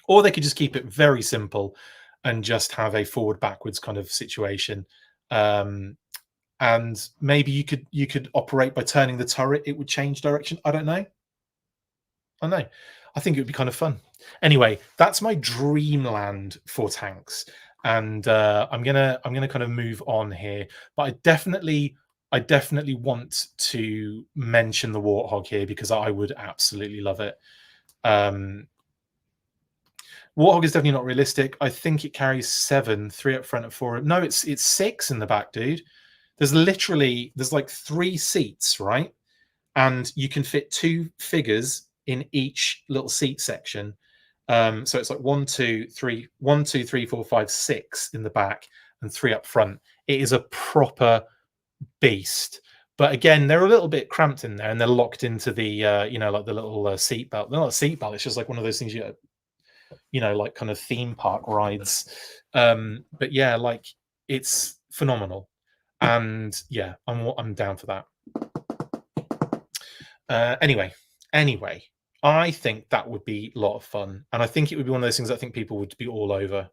Or they could just keep it very simple and just have a forward backwards kind of situation. And maybe you could operate by turning the turret, it would change direction. I don't know. I think it would be kind of fun. Anyway, that's my dreamland for tanks. And I'm gonna kind of move on here, but I definitely want to mention the Warthog here because I would absolutely love it. Warthog is definitely not realistic. I think it carries 7, 3 up front and 4. No, it's 6 in the back, dude. There's like 3 seats, right? And you can fit 2 figures in each little seat section. So it's like 1, 2, 3, 1, 2, 3, 4, 5, 6 in the back and 3 up front. It is a proper beast. But again, they're a little bit cramped in there, and they're locked into the like the little seat belt. They're not a seat belt. It's just like one of those things like kind of theme park rides. But yeah, like it's phenomenal, and yeah, I'm down for that. Anyway, I think that would be a lot of fun, and I think it would be one of those things I think people would be all over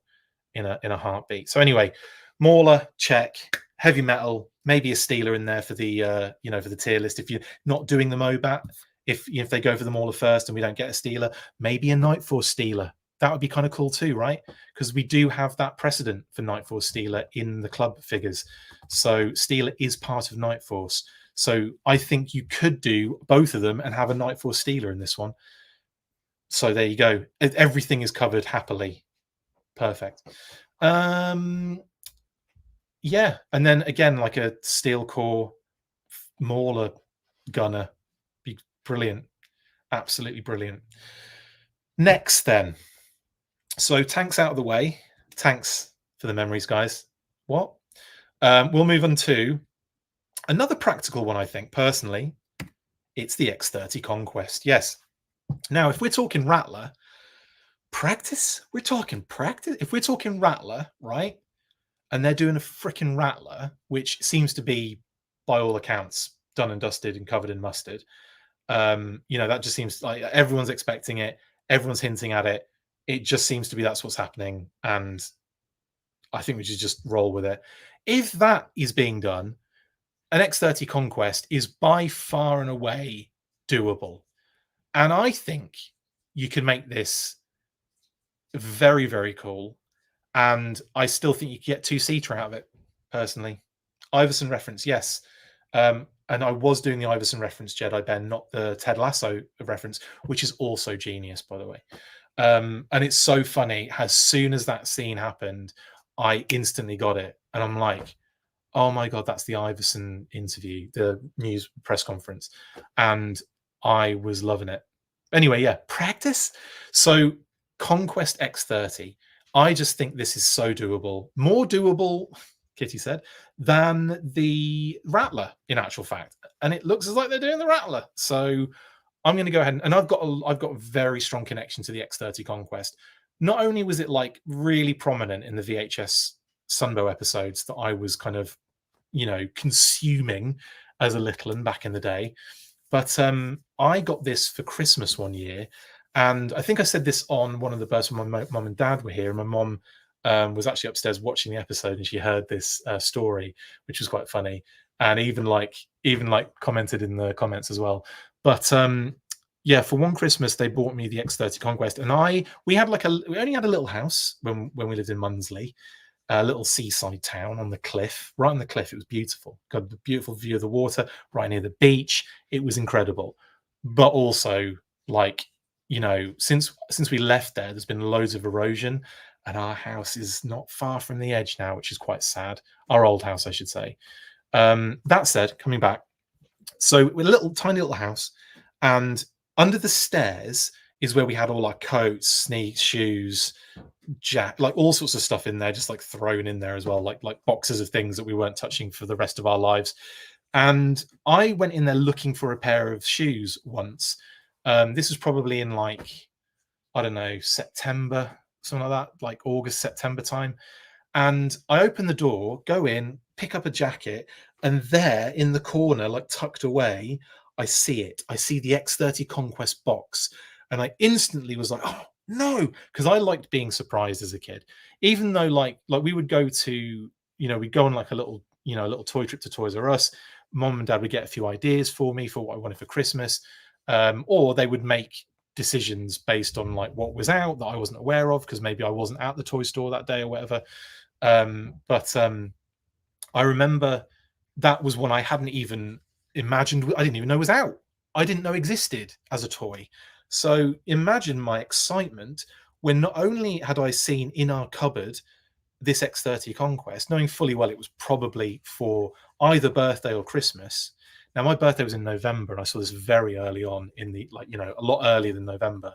in a heartbeat. So anyway, Mauler, check. Heavy metal, maybe a Steeler in there for the for the tier list. If you're not doing the Mobat, if they go for the Mauler first and we don't get a Steeler, maybe a Night Force Steeler. That would be kind of cool too, right? Because we do have that precedent for Night Force Steeler in the club figures. So Steeler is part of Night Force. So I think you could do both of them and have a Night Force Steeler in this one. So there you go. Everything is covered happily. Perfect. Yeah, and then again, like a steel core Mauler gunner, be brilliant, absolutely brilliant. Next, then, so tanks out of the way. Thanks for the memories, guys. What? We'll move on to another practical one. I think personally, it's the X30 Conquest. Yes. Now, if we're talking Rattler practice, we're talking practice. If we're talking Rattler, right? And they're doing a freaking Rattler, which seems to be, by all accounts, done and dusted and covered in mustard. That just seems like everyone's expecting it. Everyone's hinting at it. It just seems to be that's what's happening. And I think we should just roll with it. If that is being done, an X30 Conquest is by far and away doable. And I think you can make this very, very cool. And I still think you can get 2-seater out of it, personally. Iverson reference, yes. And I was doing the Iverson reference, Jedi Ben, not the Ted Lasso reference, which is also genius, by the way. And it's so funny. As soon as that scene happened, I instantly got it. And I'm like, oh my God, that's the Iverson interview, the news press conference. And I was loving it. Anyway, yeah, practice. So Conquest X30. I just think this is so doable, more doable, Kitty said, than the Rattler in actual fact. And it looks as like they're doing the Rattler. So I'm going to go ahead and I've got a very strong connection to the X30 Conquest. Not only was it like really prominent in the VHS Sunbow episodes that I was kind of, consuming as a little and back in the day, but I got this for Christmas one year. And I think I said this on one of the bursts when my mum and dad were here. And my mum was actually upstairs watching the episode, and she heard this story, which was quite funny, and even commented in the comments as well. But yeah, for one Christmas they bought me the X30 Conquest, and we only had a little house when we lived in Munsley, a little seaside town on the cliff, right on the cliff. It was beautiful. Got a beautiful view of the water right near the beach. It was incredible, but also since we left there's been loads of erosion, and our house is not far from the edge now, which is quite sad. Our old house, I should say. That said, coming back, so we're a tiny little house, and under the stairs is where we had all our coats, sneaks, shoes, like all sorts of stuff in there, just like thrown in there as well, like boxes of things that we weren't touching for the rest of our lives. And I went in there looking for a pair of shoes once. This was probably in I don't know, September, something like that, like August, September time. And I open the door, go in, pick up a jacket, and there in the corner, like tucked away, I see it. I see the X30 Conquest box. And I instantly was like, oh no, because I liked being surprised as a kid. Even though like we would go to, we'd go on like a little toy trip to Toys R Us. Mom and dad would get a few ideas for me for what I wanted for Christmas. Or they would make decisions based on like what was out that I wasn't aware of, because maybe I wasn't at the toy store that day or whatever. But I remember that was one I hadn't even imagined. I didn't even know was out. I didn't know existed as a toy. So imagine my excitement when not only had I seen in our cupboard this X30 Conquest, knowing fully well it was probably for either birthday or Christmas. Now, my birthday was in November, and I saw this very early on in the, a lot earlier than November.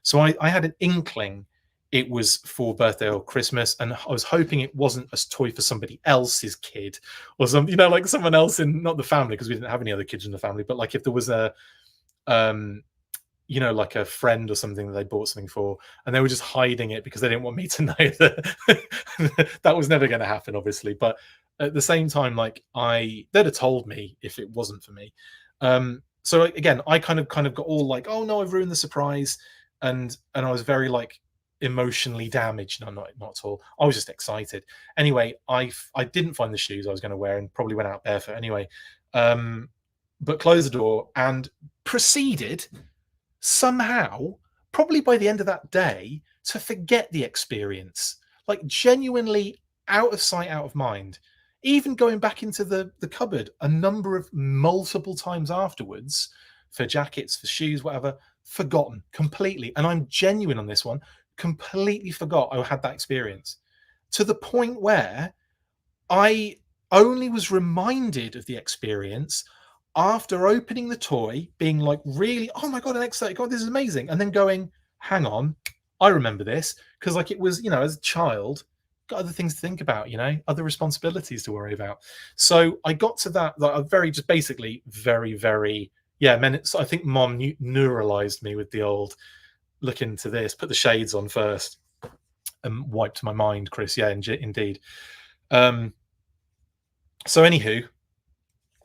So I had an inkling it was for birthday or Christmas, and I was hoping it wasn't a toy for somebody else's kid or something, like someone else in, not the family, because we didn't have any other kids in the family, but like if there was a um like a friend or something that they bought something for, and they were just hiding it because they didn't want me to know that that was never going to happen, obviously. But at the same time, like they'd have told me if it wasn't for me. So again, I kind of got all like, oh no, I've ruined the surprise, and I was very like emotionally damaged. No, not at all. I was just excited. Anyway, I didn't find the shoes I was going to wear, and probably went out barefoot anyway. But closed the door and proceeded somehow, probably by the end of that day, to forget the experience. Like genuinely out of sight, out of mind. Even going back into the cupboard a number of multiple times afterwards for jackets, for shoes, whatever, forgotten completely. And I'm genuine on this one, completely forgot I had that experience, to the point where I only was reminded of the experience after opening the toy, being like, really, oh my God, an X30, God, this is amazing. And then going, hang on, I remember this. Because like it was, as a child, got other things to think about, other responsibilities to worry about. So I got to that, like, very, just basically very, very, yeah, I think mom neuralized me with the old, look into this, put the shades on first, and wiped my mind, Chris. Yeah, indeed. So anywho,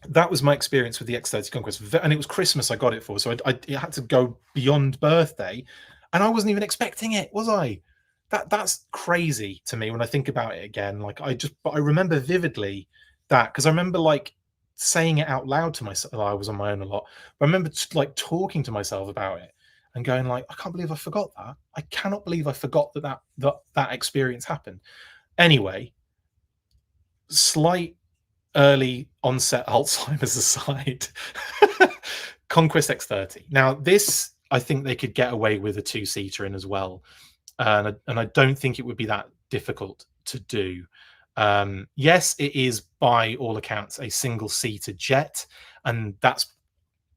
that was my experience with the X30 Conquest, and it was Christmas I got it for, so it had to go beyond birthday, and I wasn't even expecting it, was I? That's crazy to me when I think about it again. Like but I remember vividly that, because I remember like saying it out loud to myself. I was on my own a lot, but I remember like talking to myself about it and going like, I can't believe I forgot that. I cannot believe I forgot that experience happened. Anyway, slight early onset Alzheimer's aside, Conquest X30. Now, this, I think they could get away with a two-seater in as well. And I don't think it would be that difficult to do. Yes, it is by all accounts a single-seater jet. And that's,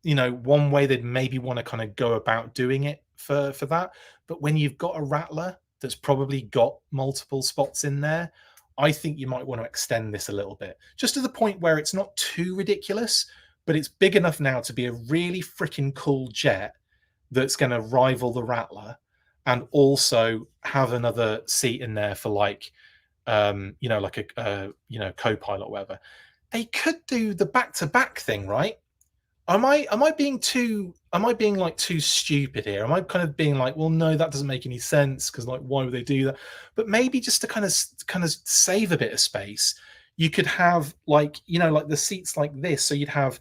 one way they'd maybe want to kind of go about doing it for that. But when you've got a Rattler that's probably got multiple spots in there, I think you might want to extend this a little bit, just to the point where it's not too ridiculous, but it's big enough now to be a really freaking cool jet that's going to rival the Rattler, and also have another seat in there for like, like a co-pilot or whatever. They could do the back-to-back thing, right? Am I being like too stupid here? Am I kind of being like, well, no, that doesn't make any sense, because like, why would they do that? But maybe just to kind of save a bit of space, you could have like, like the seats like this. So you'd have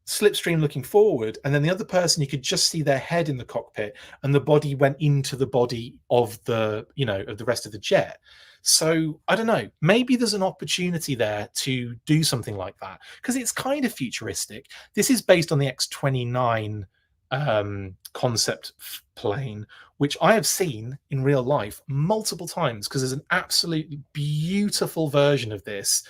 Slipstream looking forward, and then the other person, you could just see their head in the cockpit, and the body went into the body of the of the rest of the jet. So I don't know, maybe there's an opportunity there to do something like that, because it's kind of futuristic. This is based on the X29 concept plane, which I have seen in real life multiple times, because there's an absolutely beautiful version of this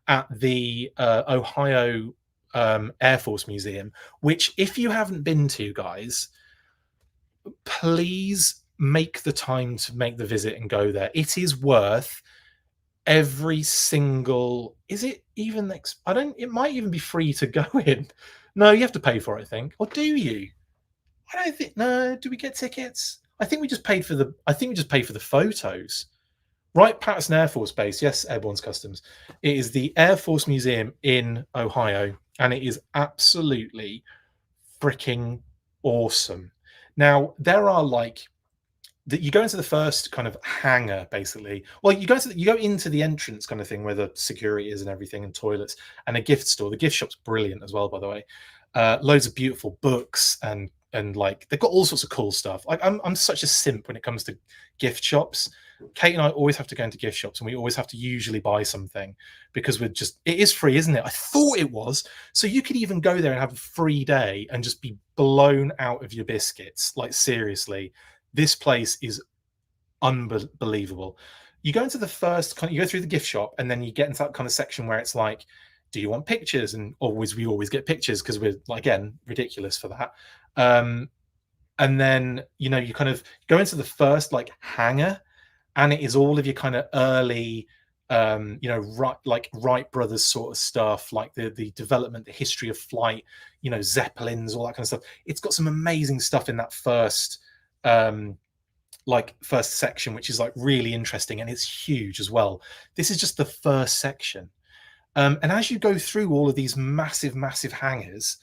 at the Ohio Air Force Museum, which if you haven't been to, guys, please make the time to make the visit and go there. It is worth every single, is it even, it might even be free to go in. No, you have to pay for it, I think. Or do you? I don't think, no, do we get tickets? I think we just paid for the photos. Right, Patterson Air Force Base. Yes, Airborne's Customs. It is the Air Force Museum in Ohio, and it is absolutely freaking awesome. Now, there are like, you go into the first kind of hangar, basically. Well, you go into the entrance kind of thing, where the security is and everything, and toilets, and a gift store. The gift shop's brilliant as well, by the way. Loads of beautiful books, and like they've got all sorts of cool stuff. Like I'm such a simp when it comes to gift shops. Kate and I always have to go into gift shops, and we always have to usually buy something, because it is free, isn't it? I thought it was. So you could even go there and have a free day and just be blown out of your biscuits. Like seriously, this place is unbelievable. You go into the first you go through the gift shop, and then you get into that kind of section where it's like, do you want pictures? And we always get pictures, because we're, again, ridiculous for that. and then you know you kind of go into the first like hangar, and it is all of your kind of early you know, Wright brothers sort of stuff, like the development, the history of flight, you know, zeppelins, all that kind of stuff. It's got some amazing stuff in that first first section, which is like really interesting, and it's huge as well. This is just the first section, and as you go through all of these massive hangars,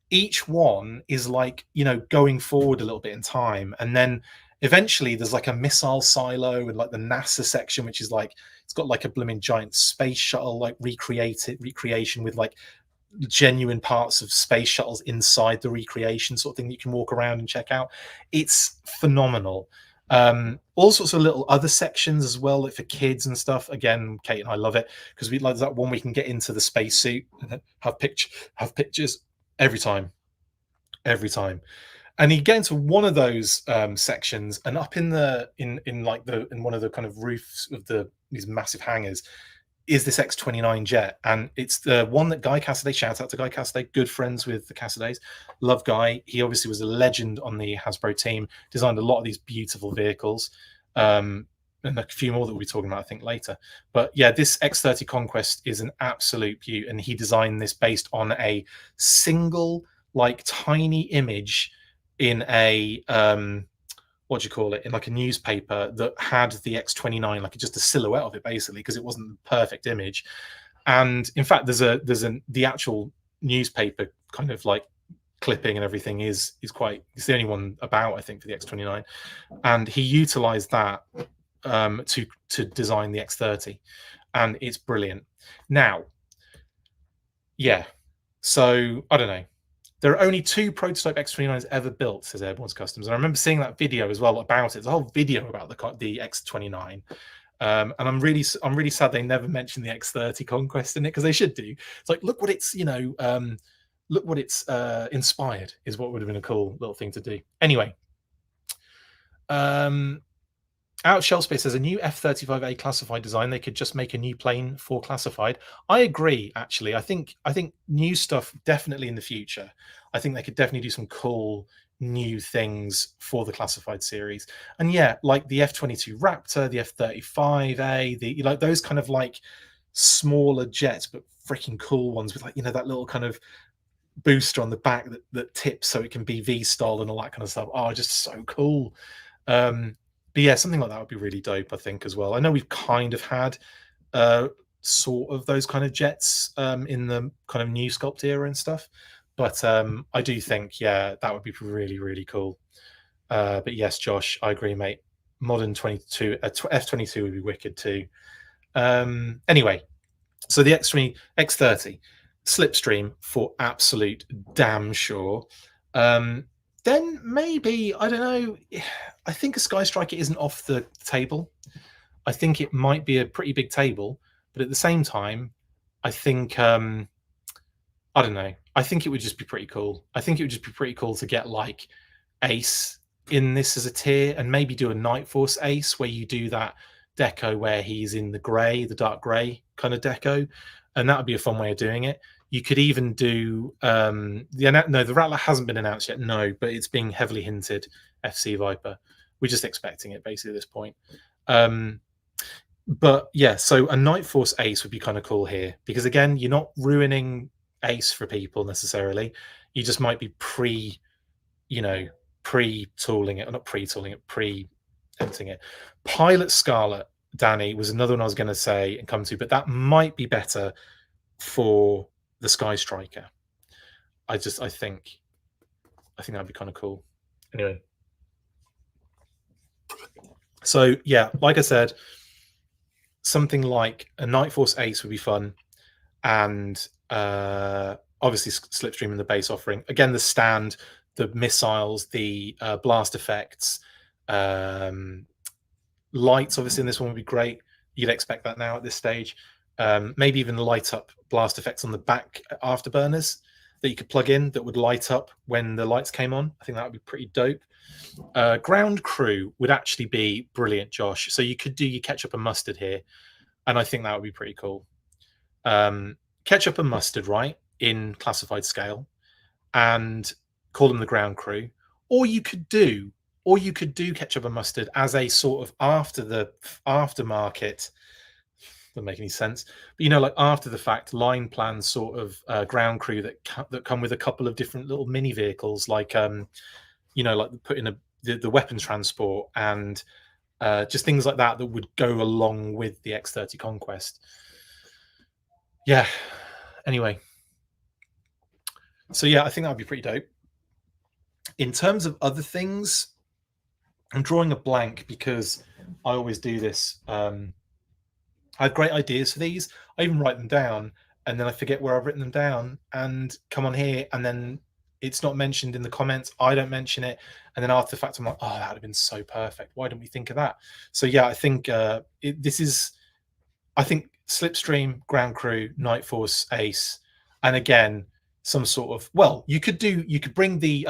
each one is like, you know, going forward a little bit in time, and then eventually there's like a missile silo and like the NASA section, which is like it's got like a blooming giant space shuttle like recreation with like genuine parts of space shuttles inside the recreation sort of thing that you can walk around and check out. It's phenomenal. All sorts of little other sections as well, like for kids and stuff. Again, Kate and I love it because we like that one we can get into the spacesuit and have pictures every time, every time. And you get into one of those sections, and up in the in like the in one of the kind of roofs of these massive hangars is this X-29 jet, and it's the one that Guy Cassaday, shout out to Guy Cassaday, good friends with the Cassadays, love Guy. He obviously was a legend on the Hasbro team, designed a lot of these beautiful vehicles, and a few more that we'll be talking about, I think, later. But yeah, this X-30 Conquest is an absolute beaut, and he designed this based on a single, like, tiny image in a what do you call it, in like a newspaper that had the X-29, like just a silhouette of it basically, because it wasn't the perfect image. And in fact, the actual newspaper kind of like clipping and everything is quite, it's the only one about, I think, for the X-29, and he utilized that to design the X-30, and it's brilliant. Now, yeah, so I don't know. There are only 2 prototype X-29s ever built, says Airborne's Customs. And I remember seeing that video as well about it. There's a whole video about the X-29. And I'm really sad they never mentioned the X-30 Conquest in it, because they should do. It's like, look what it's, you know, look what it's inspired, is what would have been a cool little thing to do. Anyway, Out Shell Space says a new F-35A classified design. They could just make a new plane for classified. I agree. Actually, I think new stuff definitely in the future. I think they could definitely do some cool new things for the classified series. And yeah, like the F-22 Raptor, the F-35A, the like those kind of like smaller jets, but freaking cool ones with like, you know, that little kind of booster on the back that tips so it can be V-style and all that kind of stuff. Oh, just so cool. But yeah, something like that would be really dope, I think, as well. I know we've kind of had sort of those kind of jets in the kind of new sculpt era and stuff, but I do think, yeah, that would be really, really cool. But yes, Josh, I agree, mate. Modern 22 F-22 would be wicked too. Anyway, so the X-30 Slipstream for absolute damn sure. Then maybe, I don't know, I think a Sky Striker isn't off the table. I think it might be a pretty big table, but at the same time, I think I don't know. I think it would just be pretty cool. I think it would just be pretty cool to get like Ace in this as a tier, and maybe do a Night Force Ace where you do that deco where he's in the grey, the dark grey kind of deco, and that would be a fun way of doing it. You could even do the Rattler hasn't been announced yet, no, but it's being heavily hinted. FC Viper, we're just expecting it basically at this point. But yeah, so a Night Force Ace would be kind of cool here, because again, you're not ruining Ace for people necessarily. You just might be pre-tooling it, or not pre-tooling it, pre-editing it. Pilot Scarlet, Danny, was another one I was going to say and come to, but that might be better for the Sky Striker. I think that'd be kind of cool. Anyway, so yeah, like I said, something like a Night Force Ace would be fun, and obviously Slipstream in the base offering. Again, the stand, the missiles, the blast effects, lights. Obviously, in this one would be great. You'd expect that now at this stage. Maybe even light up blast effects on the back afterburners that you could plug in that would light up when the lights came on. I think that would be pretty dope. Ground crew would actually be brilliant, Josh. So you could do your ketchup and mustard here, and I think that would be pretty cool. Ketchup and mustard, right, in classified scale, and call them the ground crew. or you could do ketchup and mustard as a sort of aftermarket. Doesn't make any sense, but like after the fact line plan sort of ground crew that come with a couple of different little mini vehicles, like like putting the weapons transport and just things like that would go along with the X30 Conquest. Yeah. Anyway, so yeah, I think that'd be pretty dope. In terms of other things, I'm drawing a blank because I always do this. I have great ideas for these. I even write them down, and then I forget where I've written them down, and come on here, and then it's not mentioned in the comments. I don't mention it, and then after the fact, I'm like, oh, that would have been so perfect. Why didn't we think of that? So yeah, I think this is. I think Slipstream, Ground Crew, Night Force, Ace, and again some sort of, well, you could bring the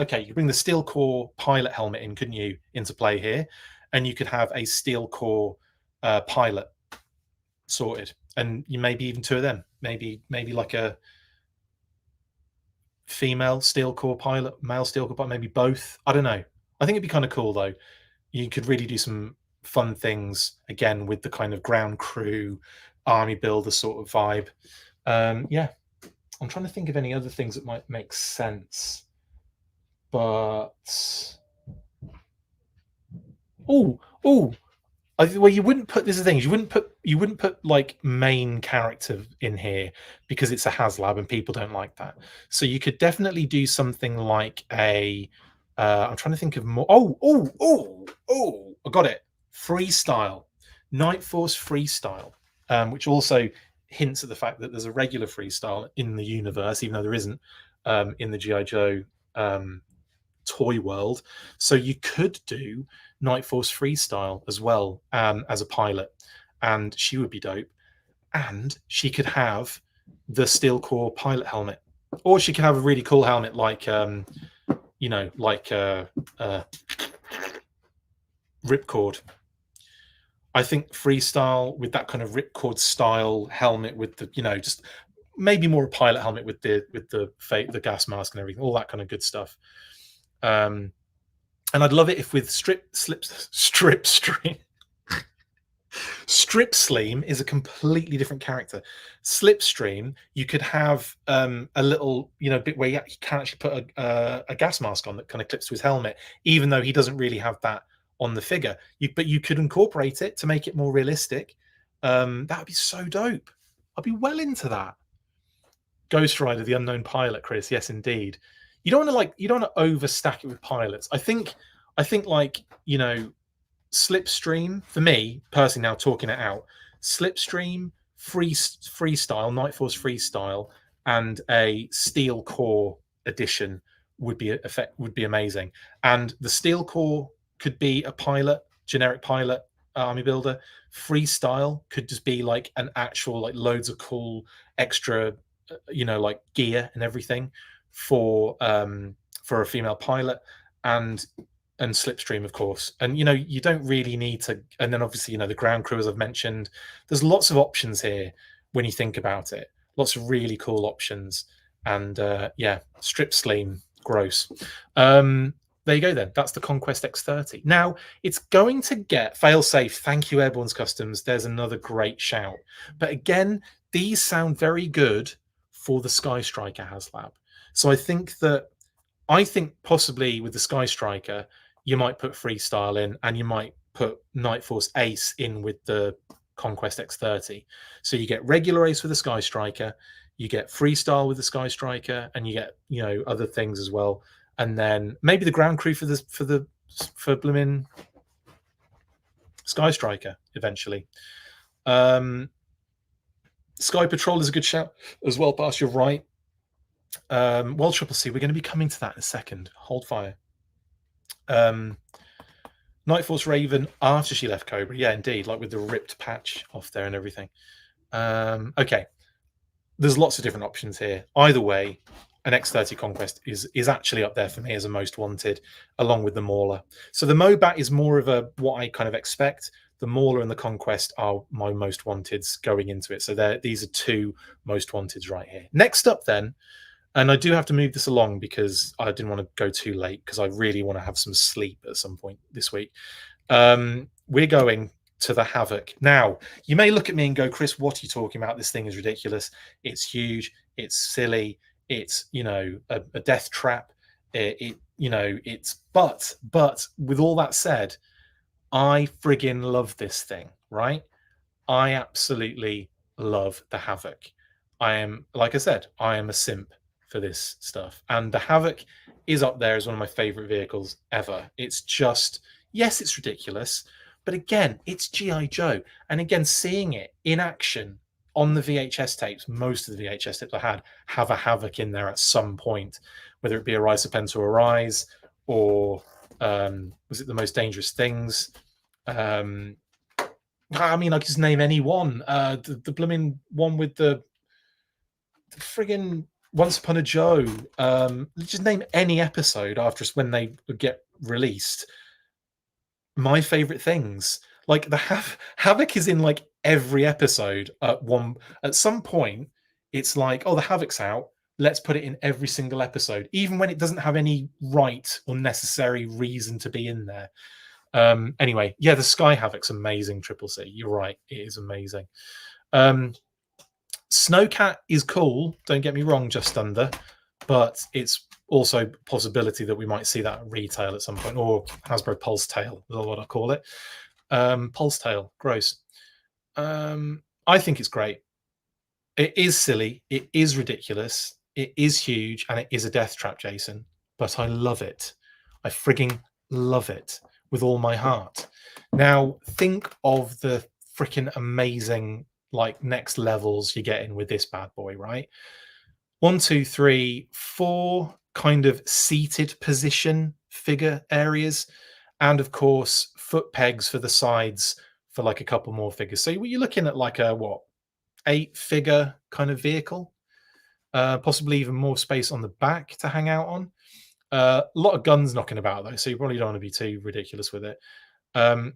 Steel Core pilot helmet in, couldn't you, into play here, and you could have a Steel Core pilot sorted, and you maybe even two of them, maybe like a female Steel Core pilot, male Steel Core pilot, maybe both. I don't know. I think it'd be kind of cool though. You could really do some fun things again with the kind of ground crew, army builder sort of vibe. Yeah, I'm trying to think of any other things that might make sense, but well, you wouldn't put, this is the thing, you wouldn't put like main character in here because it's a HasLab and people don't like that. So you could definitely do something like a I'm trying to think of more. I got it. Freestyle, Night Force Freestyle, which also hints at the fact that there's a regular freestyle in the universe, even though there isn't in the GI Joe toy world. So you could do Night Force Freestyle as well as a pilot, and she would be dope. And she could have the Steel Core pilot helmet, or she could have a really cool helmet like Ripcord. I think Freestyle with that kind of Ripcord style helmet with the just maybe more a pilot helmet with the gas mask and everything, all that kind of good stuff. And I'd love it if with Stripstream is a completely different character. Slipstream, you could have a little bit where you can actually put a gas mask on that kind of clips to his helmet, even though he doesn't really have that on the figure. But you could incorporate it to make it more realistic. That would be so dope. I'd be well into that. Ghost Rider, the unknown pilot, Chris. Yes, indeed. You don't want to overstack it with pilots. I think like Slipstream, for me personally, now talking it out, Slipstream, Freestyle, Night Force Freestyle, and a Steel Core edition would be amazing. And the Steel Core could be a pilot, generic pilot, army builder. Freestyle could just be like an actual, like, loads of cool extra, like gear and everything for a female pilot, and Slipstream, of course. And you don't really need to. And then obviously, the ground crew, as I've mentioned, there's lots of options here when you think about it. Lots of really cool options. And yeah, Stripstream, gross. There you go then. That's the Conquest X30. Now, it's going to get fail-safe. Thank you, Airborne's Customs. There's another great shout. But again, these sound very good for the Sky Striker HasLab. So I think possibly with the Sky Striker, you might put Freestyle in, and you might put Night Force Ace in with the Conquest X30. So you get regular Ace with the Sky Striker, you get Freestyle with the Sky Striker, and you get other things as well. And then maybe the ground crew for blooming Sky Striker eventually. Sky Patrol is a good shout as well, Bas, you're right. Well, Triple C, we're going to be coming to that in a second. Hold fire. Night Force Raven after she left Cobra. Yeah, indeed, like with the ripped patch off there and everything. Okay. There's lots of different options here. Either way, an X30 Conquest is actually up there for me as a most wanted, along with the Mauler. So the Mobat is more of what I kind of expect. The Mauler and the Conquest are my most wanteds going into it. So these are two most wanteds right here. Next up then, And I do have to move this along because I didn't want to go too late because I really want to have some sleep at some point this week. We're going to the Havoc. Now, you may look at me and go, Chris, what are you talking about? This thing is ridiculous. It's huge. It's silly. It's, a death trap. But with all that said, I friggin' love this thing, right? I absolutely love the Havoc. I am, like I said, I am a simp for this stuff. And the Havoc is up there as one of my favorite vehicles ever. It's just, yes, it's ridiculous, but again, it's GI Joe. And again, seeing it in action on the VHS tapes, most of the VHS tapes I had have a Havoc in there at some point, whether it be a Rise of Pen to Arise or was it The Most Dangerous Things? I mean, I could just name any one. The blooming one with the friggin' Once Upon a Joe. Just name any episode after when they would get released. My favorite things, like the Havoc, is in like every episode. At some point, it's like, oh, the Havoc's out. Let's put it in every single episode, even when it doesn't have any right or necessary reason to be in there. Anyway, yeah, the Sky Havoc's amazing. Triple C, you're right, it is amazing. Snowcat is cool. Don't get me wrong, just under, but it's also a possibility that we might see that at retail at some point, or Hasbro Pulse Tail is what I call it. Pulse Tail, gross. I think it's great. It is silly. It is ridiculous. It is huge, and it is a death trap, Jason. But I love it. I frigging love it with all my heart. Now, think of the freaking amazing, like, next levels you're getting with this bad boy, right? 1, 2, 3, 4 kind of seated position figure areas, and of course, foot pegs for the sides for like a couple more figures. So you're looking at like a 8-figure kind of vehicle, possibly even more space on the back to hang out on. A lot of guns knocking about though, so you probably don't want to be too ridiculous with it.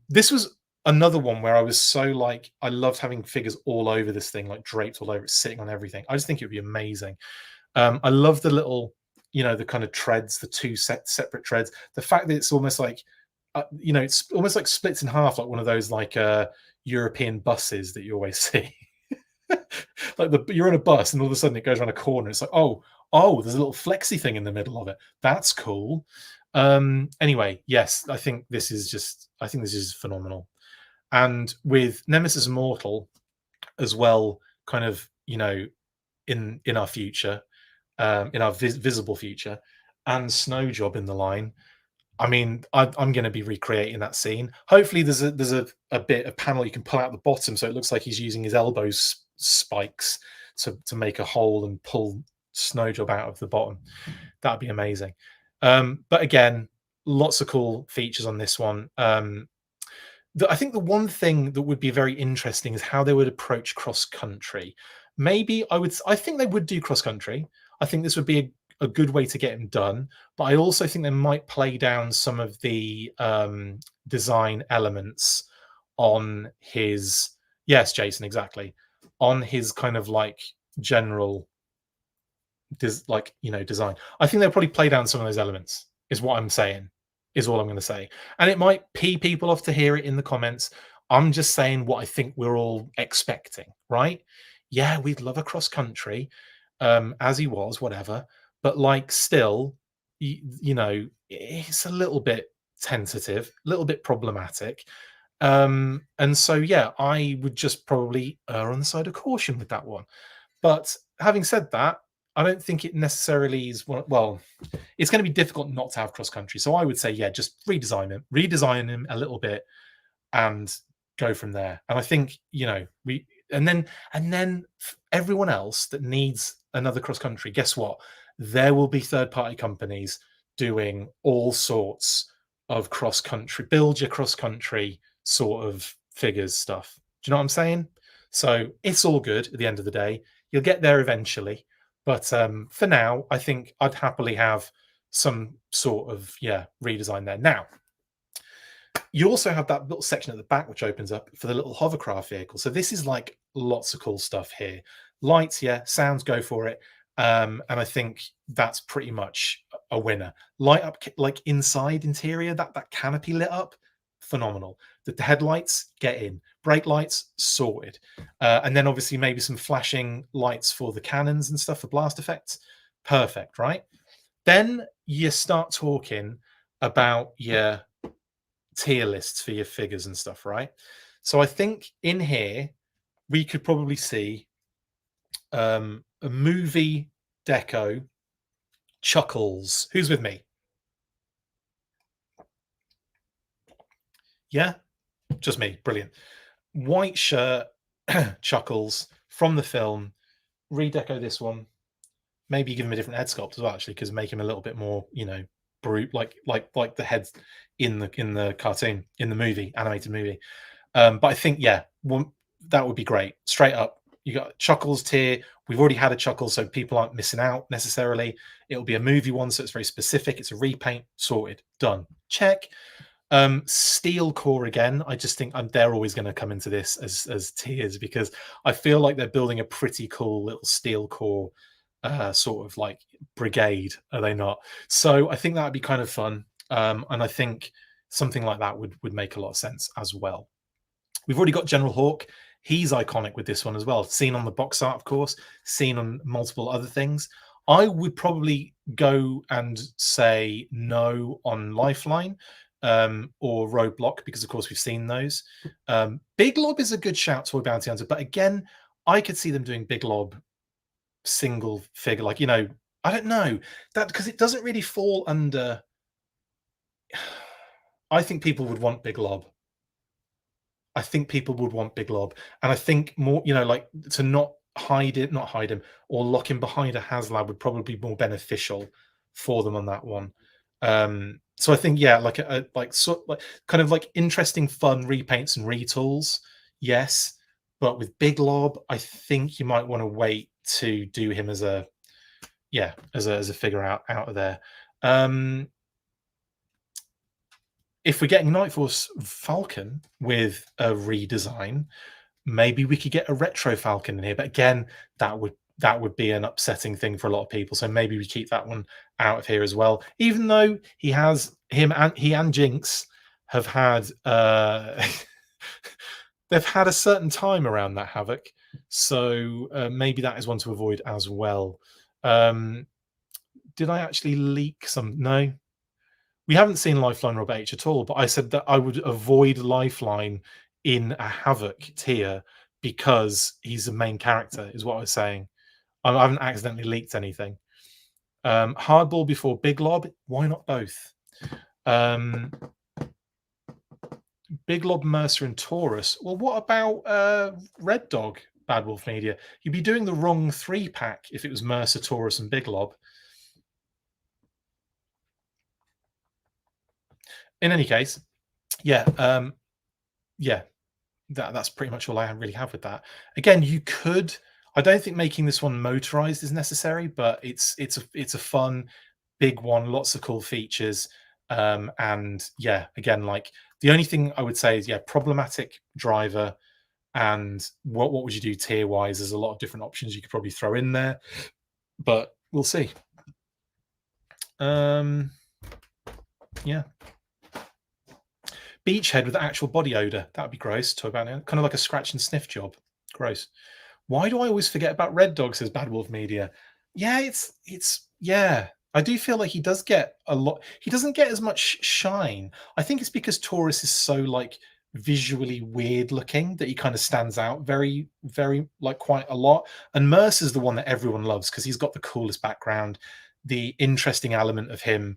This was another one where I was so like, I loved having figures all over this thing, like draped all over it, sitting on everything. I just think it would be amazing. I love the little, the kind of treads, the two separate treads. The fact that it's almost like, it's almost like splits in half, like one of those like European buses that you always see. Like you're in a bus and all of a sudden it goes around a corner. It's like, oh, there's a little flexy thing in the middle of it. That's cool. Anyway, yes, I think this is phenomenal. And with Nemesis Immortal as well, kind of, in our future, in our visible future, and Snow Job in the line. I mean, I'm going to be recreating that scene. Hopefully, there's a bit of panel you can pull out the bottom, so it looks like he's using his elbow spikes to make a hole and pull Snow Job out of the bottom. That'd be amazing. But again, lots of cool features on this one. I think the one thing that would be very interesting is how they would approach cross country. Maybe I think they would do cross country. I think this would be a good way to get him done. But I also think they might play down some of the design elements on his, yes, Jason, exactly, on his kind of like general design. I think they'll probably play down some of those elements, is what I'm saying, is all I'm going to say. And it might pee people off to hear it in the comments. I'm just saying what I think we're all expecting, right? Yeah, we'd love a cross country, as he was, whatever. But like, still, it's a little bit tentative, a little bit problematic. And so, yeah, I would just probably err on the side of caution with that one. But having said that, I don't think it necessarily is. Well, it's going to be difficult not to have cross country. So I would say, yeah, just redesign him a little bit, and go from there. And I think and then everyone else that needs another cross country, guess what? There will be third-party companies doing all sorts of cross country, build your cross country sort of figures stuff. Do you know what I'm saying? So it's all good at the end of the day. You'll get there eventually. But for now, I think I'd happily have some sort of, redesign there. Now, you also have that little section at the back which opens up for the little hovercraft vehicle. So this is like lots of cool stuff here. Lights, yeah, sounds, go for it. And I think that's pretty much a winner. Light up like inside interior, that canopy lit up, phenomenal. The headlights, get in. Brake lights, sorted. And then obviously maybe some flashing lights for the cannons and stuff for blast effects. Perfect, right? Then you start talking about your tier lists for your figures and stuff, right? So I think in here we could probably see a movie deco Chuckles. Who's with me? Yeah, just me. Brilliant. White shirt, Chuckles from the film. Redeco this one. Maybe give him a different head sculpt as well, actually, because make him a little bit more, brute, like the heads in the cartoon, in the movie, animated movie. But I think, yeah, that would be great. Straight up, you got Chuckles tier. We've already had a Chuckles, so people aren't missing out necessarily. It'll be a movie one, so it's very specific. It's a repaint, sorted, done. Check. Steel core again. I just think they're always going to come into this as tiers because I feel like they're building a pretty cool little steel core sort of like brigade, are they not? So I think that would be kind of fun. And I think something like that would make a lot of sense as well. We've already got General Hawk. He's iconic with this one as well. Seen on the box art, of course, seen on multiple other things. I would probably go and say no on Lifeline or Roadblock because, of course, we've seen those. Big Lob is a good shout, Toy Bounty Hunter. But again, I could see them doing Big Lob single figure. Like, I don't know. That because it doesn't really fall under... I think people would want Big Lob. I think people would want Big Lob. And I think more, like to not hide him or lock him behind a HasLab would probably be more beneficial for them on that one. So I think, yeah, like kind of like interesting, fun repaints and retools. Yes. But with Big Lob, I think you might want to wait to do him as a figure out of there. If we're getting Night Force Falcon with a redesign, maybe we could get a retro Falcon in here. But again, that would be an upsetting thing for a lot of people. So maybe we keep that one out of here as well. Even though he and Jinx have had they've had a certain time around that Havoc. So maybe that is one to avoid as well. Did I actually leak some? No. We haven't seen Lifeline Rob H at all, but I said that I would avoid Lifeline in a Havoc tier because he's the main character, is what I was saying. I haven't accidentally leaked anything. Hardball before Big Lob, why not both? Big Lob, Mercer, and Taurus. Well, what about Red Dog, Bad Wolf Media? You'd be doing the wrong 3-pack if it was Mercer, Taurus, and Big Lob. In any case, yeah, that's pretty much all I really have with that. Again, you could. I don't think making this one motorized is necessary, but it's a fun big one, lots of cool features, and yeah, again, like the only thing I would say is problematic driver, and what would you do tier wise? There's a lot of different options you could probably throw in there, but we'll see. Yeah. Beachhead with actual body odor. That would be gross. Talk about it. Kind of like a scratch and sniff job. Gross. Why do I always forget about Red Dog, says Bad Wolf Media? Yeah, it's yeah. I do feel like he does get a lot. He doesn't get as much shine. I think it's because Taurus is so like visually weird looking that he kind of stands out very, very like quite a lot. And Mercer's the one that everyone loves because he's got the coolest background, the interesting element of him,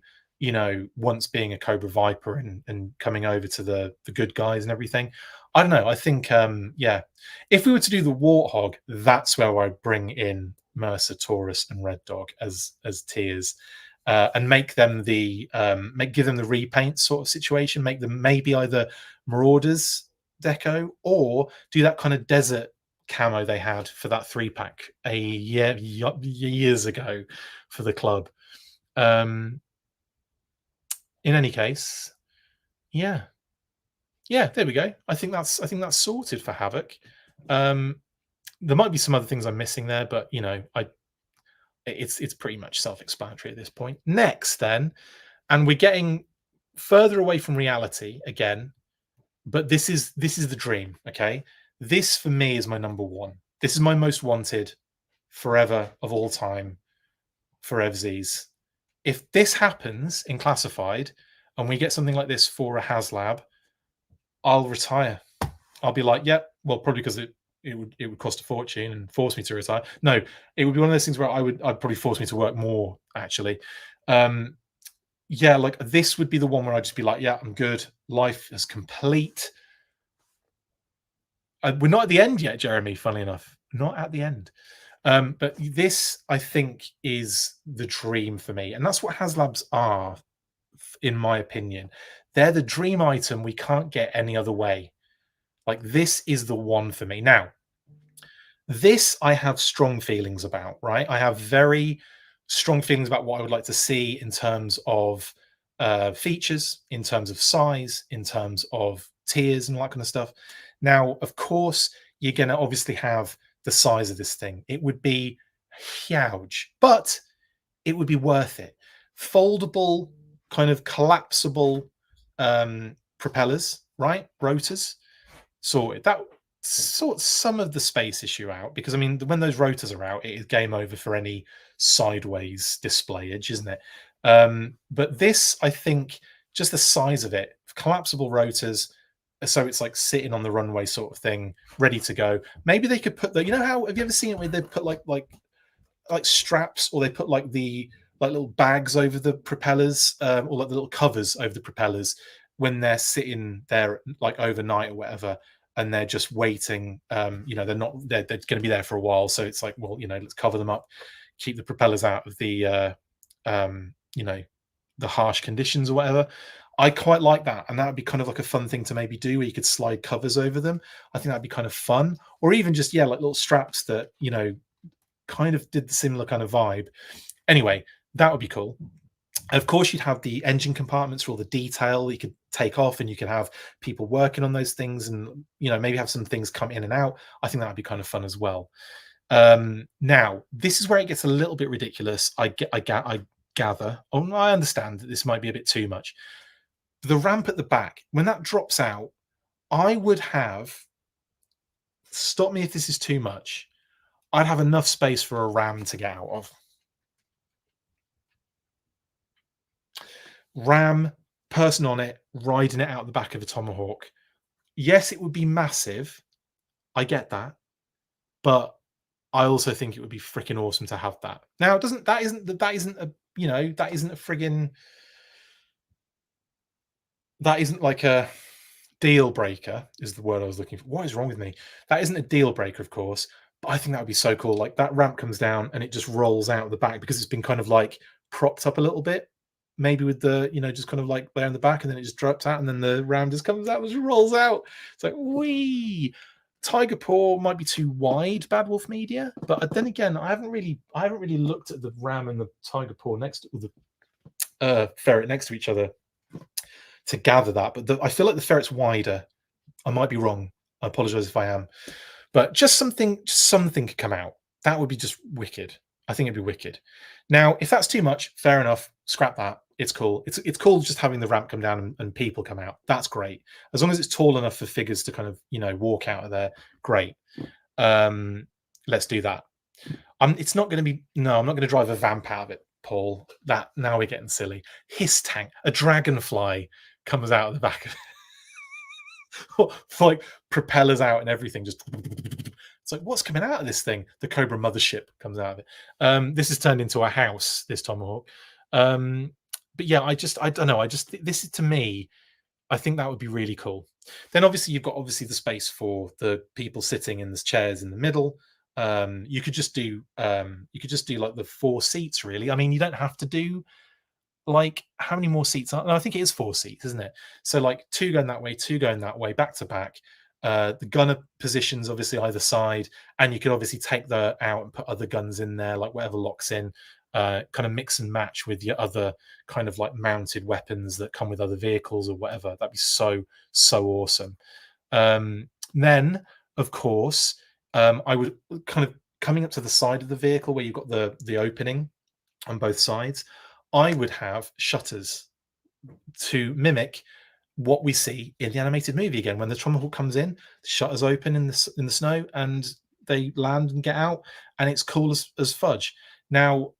once being a Cobra Viper and coming over to the good guys and everything. I don't know. I think, if we were to do the Warthog, that's where I bring in Mercer, Taurus, and Red Dog as tiers, and make them give them the repaint sort of situation. Make them maybe either Marauders deco or do that kind of desert camo they had for that 3-pack years ago for the club. In any case, yeah, there we go. I think that's sorted for Havoc. There might be some other things I'm missing there, but it's pretty much self-explanatory at this point. Next, then, and we're getting further away from reality again, but this is the dream. Okay, this for me is my number one. This is my most wanted forever of all time for evsies. If this happens in classified and we get something like this for a HasLab, I'll retire. I'll be like, yeah, well, probably because it would cost a fortune and force me to retire. No, it would be one of those things where I'd probably force me to work more actually. Yeah, like this would be the one where I'd just be like, yeah, I'm good. Life is complete. We're not at the end yet, Jeremy. Funnily enough, not at the end. But this, I think, is the dream for me, and that's what HasLabs are, in my opinion. They're the dream item we can't get any other way. Like this is the one for me. Now, this I have strong feelings about, right? I have very strong feelings about what I would like to see in terms of features, in terms of size, in terms of tiers and all that kind of stuff. Now, of course, you're going to obviously have the size of this thing. It would be huge, but it would be worth it. Foldable, kind of collapsible propellers, right? Rotors sorted. That sorts some of the space issue out because I mean, when those rotors are out, it is game over for any sideways displayage, isn't it? But this, I think, just the size of it, collapsible rotors, so it's like sitting on the runway sort of thing, ready to go. Maybe they could put the, you know how have you ever seen it where they put like straps, or they put like the like little bags over the propellers, or like the little covers over the propellers when they're sitting there like overnight or whatever, and they're just waiting. They're going to be there for a while, so it's like, well, let's cover them up, keep the propellers out of the the harsh conditions or whatever. I quite like that, and that would be kind of like a fun thing to maybe do, where you could slide covers over them. I think that'd be kind of fun, or even just like little straps that kind of did the similar kind of vibe. Anyway, that would be cool. And of course, you'd have the engine compartments for all the detail you could take off, and you could have people working on those things, and maybe have some things come in and out. I think that would be kind of fun as well. Now, this is where it gets a little bit ridiculous. I gather. Oh, I understand that this might be a bit too much. The ramp at the back, when that drops out, I would have. Stop me if this is too much. I'd have enough space for a ram to get out of. Ram, person on it, riding it out the back of a Tomahawk. Yes, it would be massive. I get that. But I also think it would be freaking awesome to have that. Now, that isn't a friggin', that isn't like a deal breaker, is the word I was looking for. What is wrong with me? That isn't a deal breaker, of course, but I think that would be so cool. Like that ramp comes down and it just rolls out of the back because it's been kind of like propped up a little bit, maybe with the, just kind of like there in the back, and then it just drops out, and then the ram just comes out and just rolls out. It's like, wee. Tiger Paw might be too wide, Bad Wolf Media, but then again, I haven't really looked at the ram and the Tiger Paw next to the ferret next to each other to gather that. But I feel like the ferret's wider. I might be wrong. I apologize if I am, but just something could come out. That would be just wicked. I think it'd be wicked. Now, if that's too much, fair enough. Scrap that. It's cool. It's cool just having the ramp come down and people come out. That's great. As long as it's tall enough for figures to kind of, walk out of there. Great. Let's do that. It's not going to be, no, I'm not going to drive a vamp out of it, Paul. That, now we're getting silly. His tank, a dragonfly comes out of the back of it. Like propellers out and everything. Just, it's like, what's coming out of this thing? The Cobra mothership comes out of it. This has turned into a house, this Tomahawk. But yeah, I don't know. This is, to me, I think that would be really cool. Then obviously you've got the space for the people sitting in the chairs in the middle. You could just do like the 4 seats, really. I mean, you don't have to do like, how many more seats are? No, I think it is 4 seats, isn't it? So like 2 going that way, 2 going that way, back to back. The gunner positions obviously either side, and you could obviously take the out and put other guns in there, like whatever locks in. Kind of mix and match with your other kind of like mounted weapons that come with other vehicles or whatever. That'd be so awesome. Then, of course, I would kind of coming up to the side of the vehicle where you've got the opening on both sides, I would have shutters to mimic what we see in the animated movie again. When the Tomahawk comes in, the shutters open in the snow, and they land and get out, and it's cool as fudge. Now,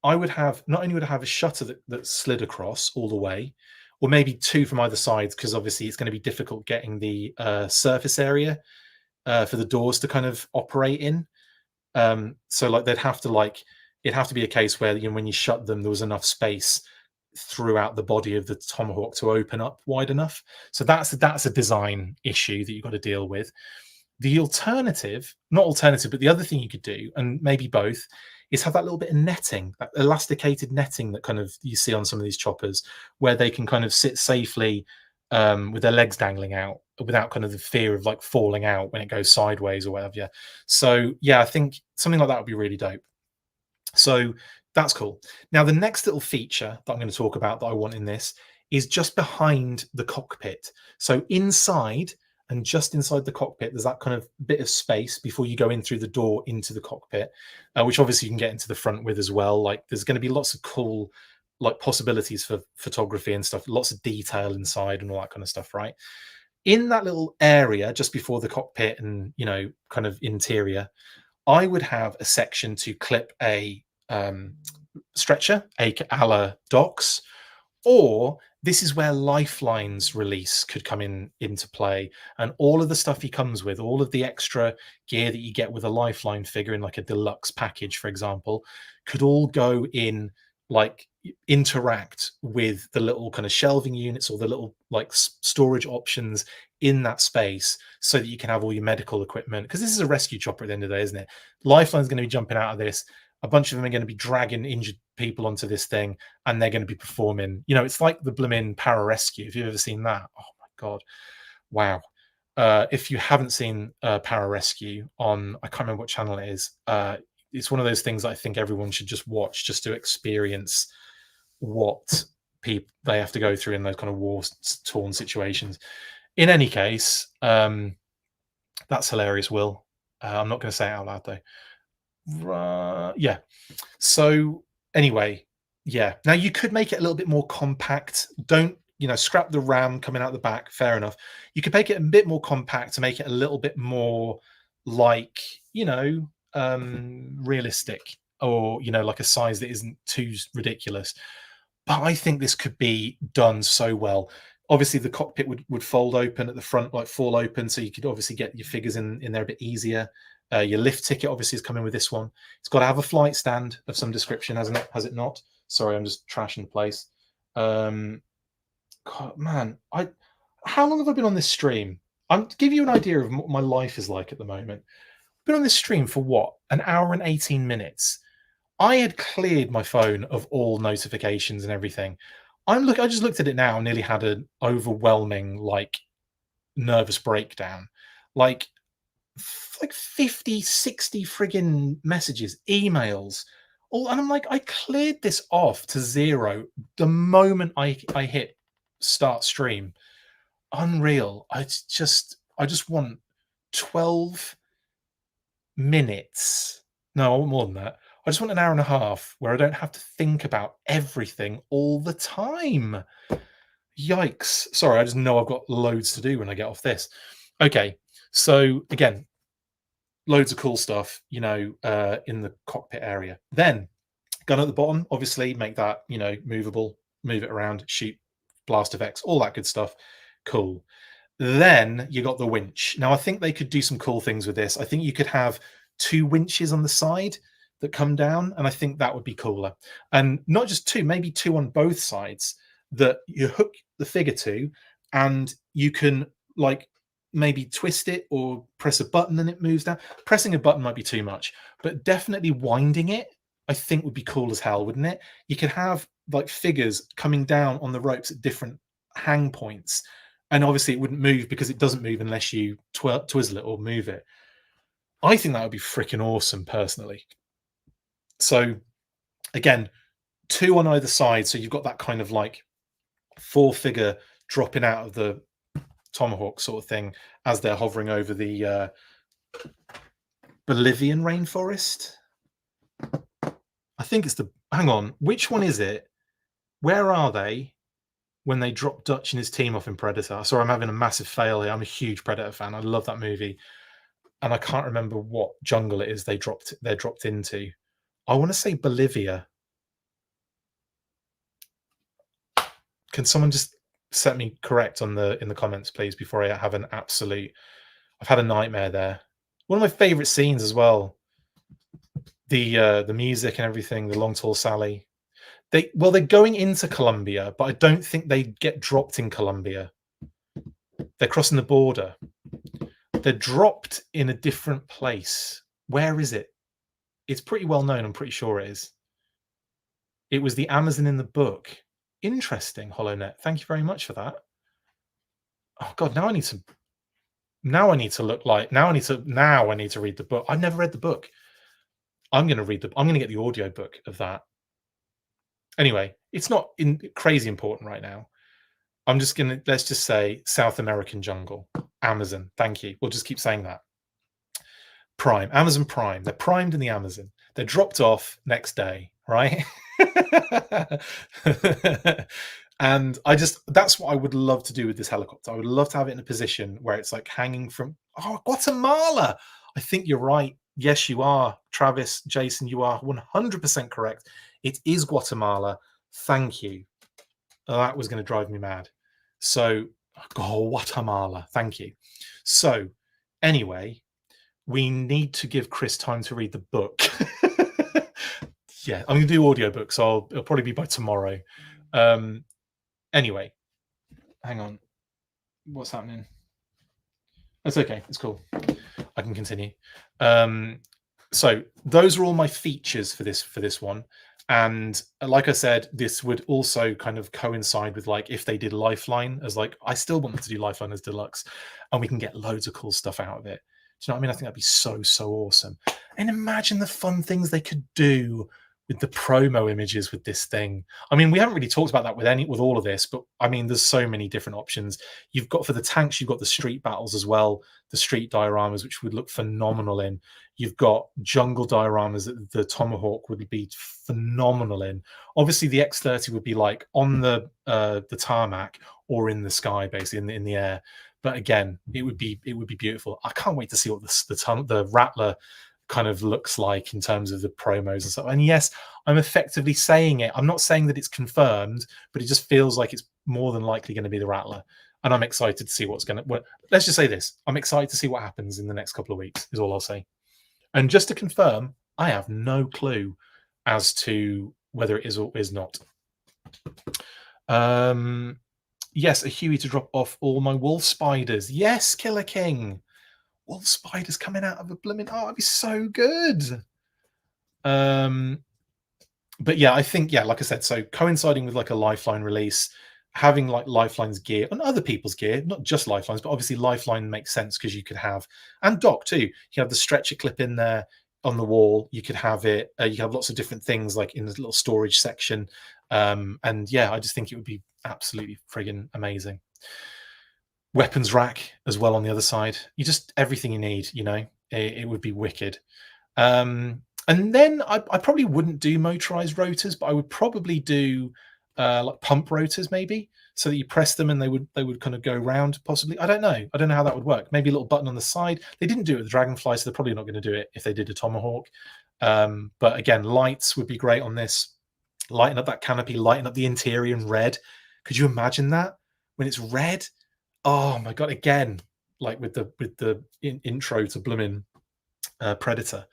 I would have not only would I have a shutter that slid across all the way, or maybe two from either side, because obviously it's going to be difficult getting the surface area for the doors to kind of operate in. So like they'd have to like it'd have to be a case where, you know, when you shut them, there was enough space throughout the body of the Tomahawk to open up wide enough. So that's a design issue that you've got to deal with. The alternative, not alternative, but the other thing you could do, and maybe both, is have that little bit of netting, that elasticated netting that kind of you see on some of these choppers, where they can kind of sit safely with their legs dangling out without kind of the fear of like falling out when it goes sideways or whatever. Yeah. So yeah, I think something like that would be really dope. So that's cool. Now, the next little feature that I'm going to talk about that I want in this is just behind the cockpit. So inside and just inside the cockpit, there's that kind of bit of space before you go in through the door into the cockpit, which obviously you can get into the front with as well. Like there's going to be lots of cool like possibilities for photography and stuff, lots of detail inside and all that kind of stuff, right? In that little area just before the cockpit and, you know, kind of interior, I would have a section to clip a stretcher, a la docks, or this is where Lifeline's release could come into play, and all of the stuff he comes with, all of the extra gear that you get with a Lifeline figure in like a deluxe package, for example, could all go in, like interact with the little kind of shelving units or the little like storage options in that space, so that you can have all your medical equipment, because this is a rescue chopper at the end of the day, isn't it? Lifeline's going to be jumping out of this, a bunch of them are going to be dragging injured people onto this thing, and they're going to be performing. You know, it's like the blooming pararescue. If you've ever seen that, oh my god, wow! If you haven't seen pararescue on, I can't remember what channel it is. It's one of those things that I think everyone should just watch, just to experience what people they have to go through in those kind of war-torn situations. In any case, that's hilarious, Will. I'm not going to say it out loud though. Yeah. So anyway, yeah. Now you could make it a little bit more compact. Don't, you know, scrap the RAM coming out the back. Fair enough. You could make it a bit more compact to make it a little bit more like, you know, realistic, or, you know, like a size that isn't too ridiculous. But I think this could be done so well. Obviously, the cockpit would fold open at the front, like fall open, so you could obviously get your figures in there a bit easier. Your lift ticket obviously is coming with this one. It's got to have a flight stand of some description, hasn't it? Has it not? Sorry, I'm just trashing the place. God, man, how long have I been on this stream? I'm to give you an idea of what my life is like at the moment. I've been on this stream for what? An hour and 18 minutes. I had cleared my phone of all notifications and everything. I just looked at it now and nearly had an overwhelming, like, nervous breakdown. Like 50, 60 friggin' messages, emails. All, and I'm like, I cleared this off to zero the moment I hit start stream. Unreal. I just want 12 minutes. No, I want more than that. I just want an hour and a half where I don't have to think about everything all the time. Yikes. Sorry, I just know I've got loads to do when I get off this. Okay, so again, loads of cool stuff, you know, in the cockpit area. Then, gun at the bottom, obviously, make that, you know, movable, move it around, shoot blast effects, all that good stuff. Cool. Then you got the winch. Now, I think they could do some cool things with this. I think you could have 2 winches on the side that come down, and I think that would be cooler. And not just 2, maybe 2 on both sides that you hook the figure to, and you can like maybe twist it or press a button and it moves down. Pressing a button might be too much, but definitely winding it, I think, would be cool as hell, wouldn't it? You could have like figures coming down on the ropes at different hang points, and obviously it wouldn't move because it doesn't move unless you twizzle it or move it. I think that would be freaking awesome, personally. So again, 2 on either side, so you've got that kind of like 4 figure dropping out of the Tomahawk sort of thing as they're hovering over the Bolivian rainforest. I think it's the. Hang on, which one is it? Where are they when they drop Dutch and his team off in Predator? Sorry, I'm having a massive fail here. I'm a huge Predator fan. I love that movie, and I can't remember what jungle it is they're dropped into. I want to say Bolivia. Can someone just set me correct in the comments, please, before I have an absolute. I've had a nightmare there. One of my favorite scenes as well. The music and everything. The Long Tall Sally. They're going into Colombia, but I don't think they get dropped in Colombia. They're crossing the border. They're dropped in a different place. Where is it? It's pretty well known. I'm pretty sure it is. It was the Amazon in the book. Interesting, HollowNet. Thank you very much for that. Oh God, now I need to read the book. I've never read the book. I'm going to get the audio book of that. Anyway, it's not crazy important right now. Let's just say South American jungle, Amazon. Thank you. We'll just keep saying that. Prime, Amazon Prime. They're primed in the Amazon. They're dropped off next day, right? And that's what I would love to do with this helicopter. I would love to have it in a position where it's like hanging from, Guatemala. I think you're right. Yes, you are. Travis, Jason, you are 100% correct. It is Guatemala. Thank you. That was going to drive me mad. So, Guatemala. Thank you. So, anyway, we need to give Chris time to read the book. Yeah, I'm going to do audiobooks, so it'll probably be by tomorrow. Anyway, hang on. What's happening? That's okay. It's cool. I can continue. So those are all my features for this one. And like I said, this would also kind of coincide with like if they did Lifeline as like, I still want them to do Lifeline as deluxe, and we can get loads of cool stuff out of it. Do you know what I mean? I think that'd be so awesome. And imagine the fun things they could do with the promo images with this thing. I mean, we haven't really talked about that with all of this, but I mean, there's so many different options. You've got for the tanks, you've got the street battles as well, the street dioramas, which would look phenomenal in. You've got jungle dioramas that the Tomahawk would be phenomenal in. Obviously, the X-30 would be like on the tarmac or in the sky, basically in the air. But again, it would be beautiful. I can't wait to see what the Rattler kind of looks like in terms of the promos and stuff. And yes, I'm effectively saying it. I'm not saying that it's confirmed, but it just feels like it's more than likely going to be the Rattler. And I'm excited to see let's just say this. I'm excited to see what happens in the next couple of weeks, is all I'll say. And just to confirm, I have no clue as to whether it is or is not. Yes, a Huey to drop off all my wolf spiders. Yes, Killer King. Wolf spiders coming out of a blooming... Oh, it'd be so good. But yeah, I think, like I said, so coinciding with like a Lifeline release, having like Lifeline's gear and other people's gear, not just Lifeline's, but obviously Lifeline makes sense because you could have, and Doc too, you have the stretcher clip in there on the wall. You could have it, you have lots of different things like in the little storage section. And yeah, I just think it would be absolutely friggin' amazing. Weapons rack as well on the other side. You just everything you need, you know. It would be wicked. And then I probably wouldn't do motorized rotors, but I would probably do like pump rotors, maybe, so that you press them and they would kind of go round. Possibly, I don't know how that would work. Maybe a little button on the side. They didn't do it with the Dragonfly, so they're probably not going to do it if they did a Tomahawk. But again, lights would be great on this. Lighten up that canopy, lighten up the interior in red. Could you imagine that when it's red? Oh my God! Again, like with the intro to blooming Predator,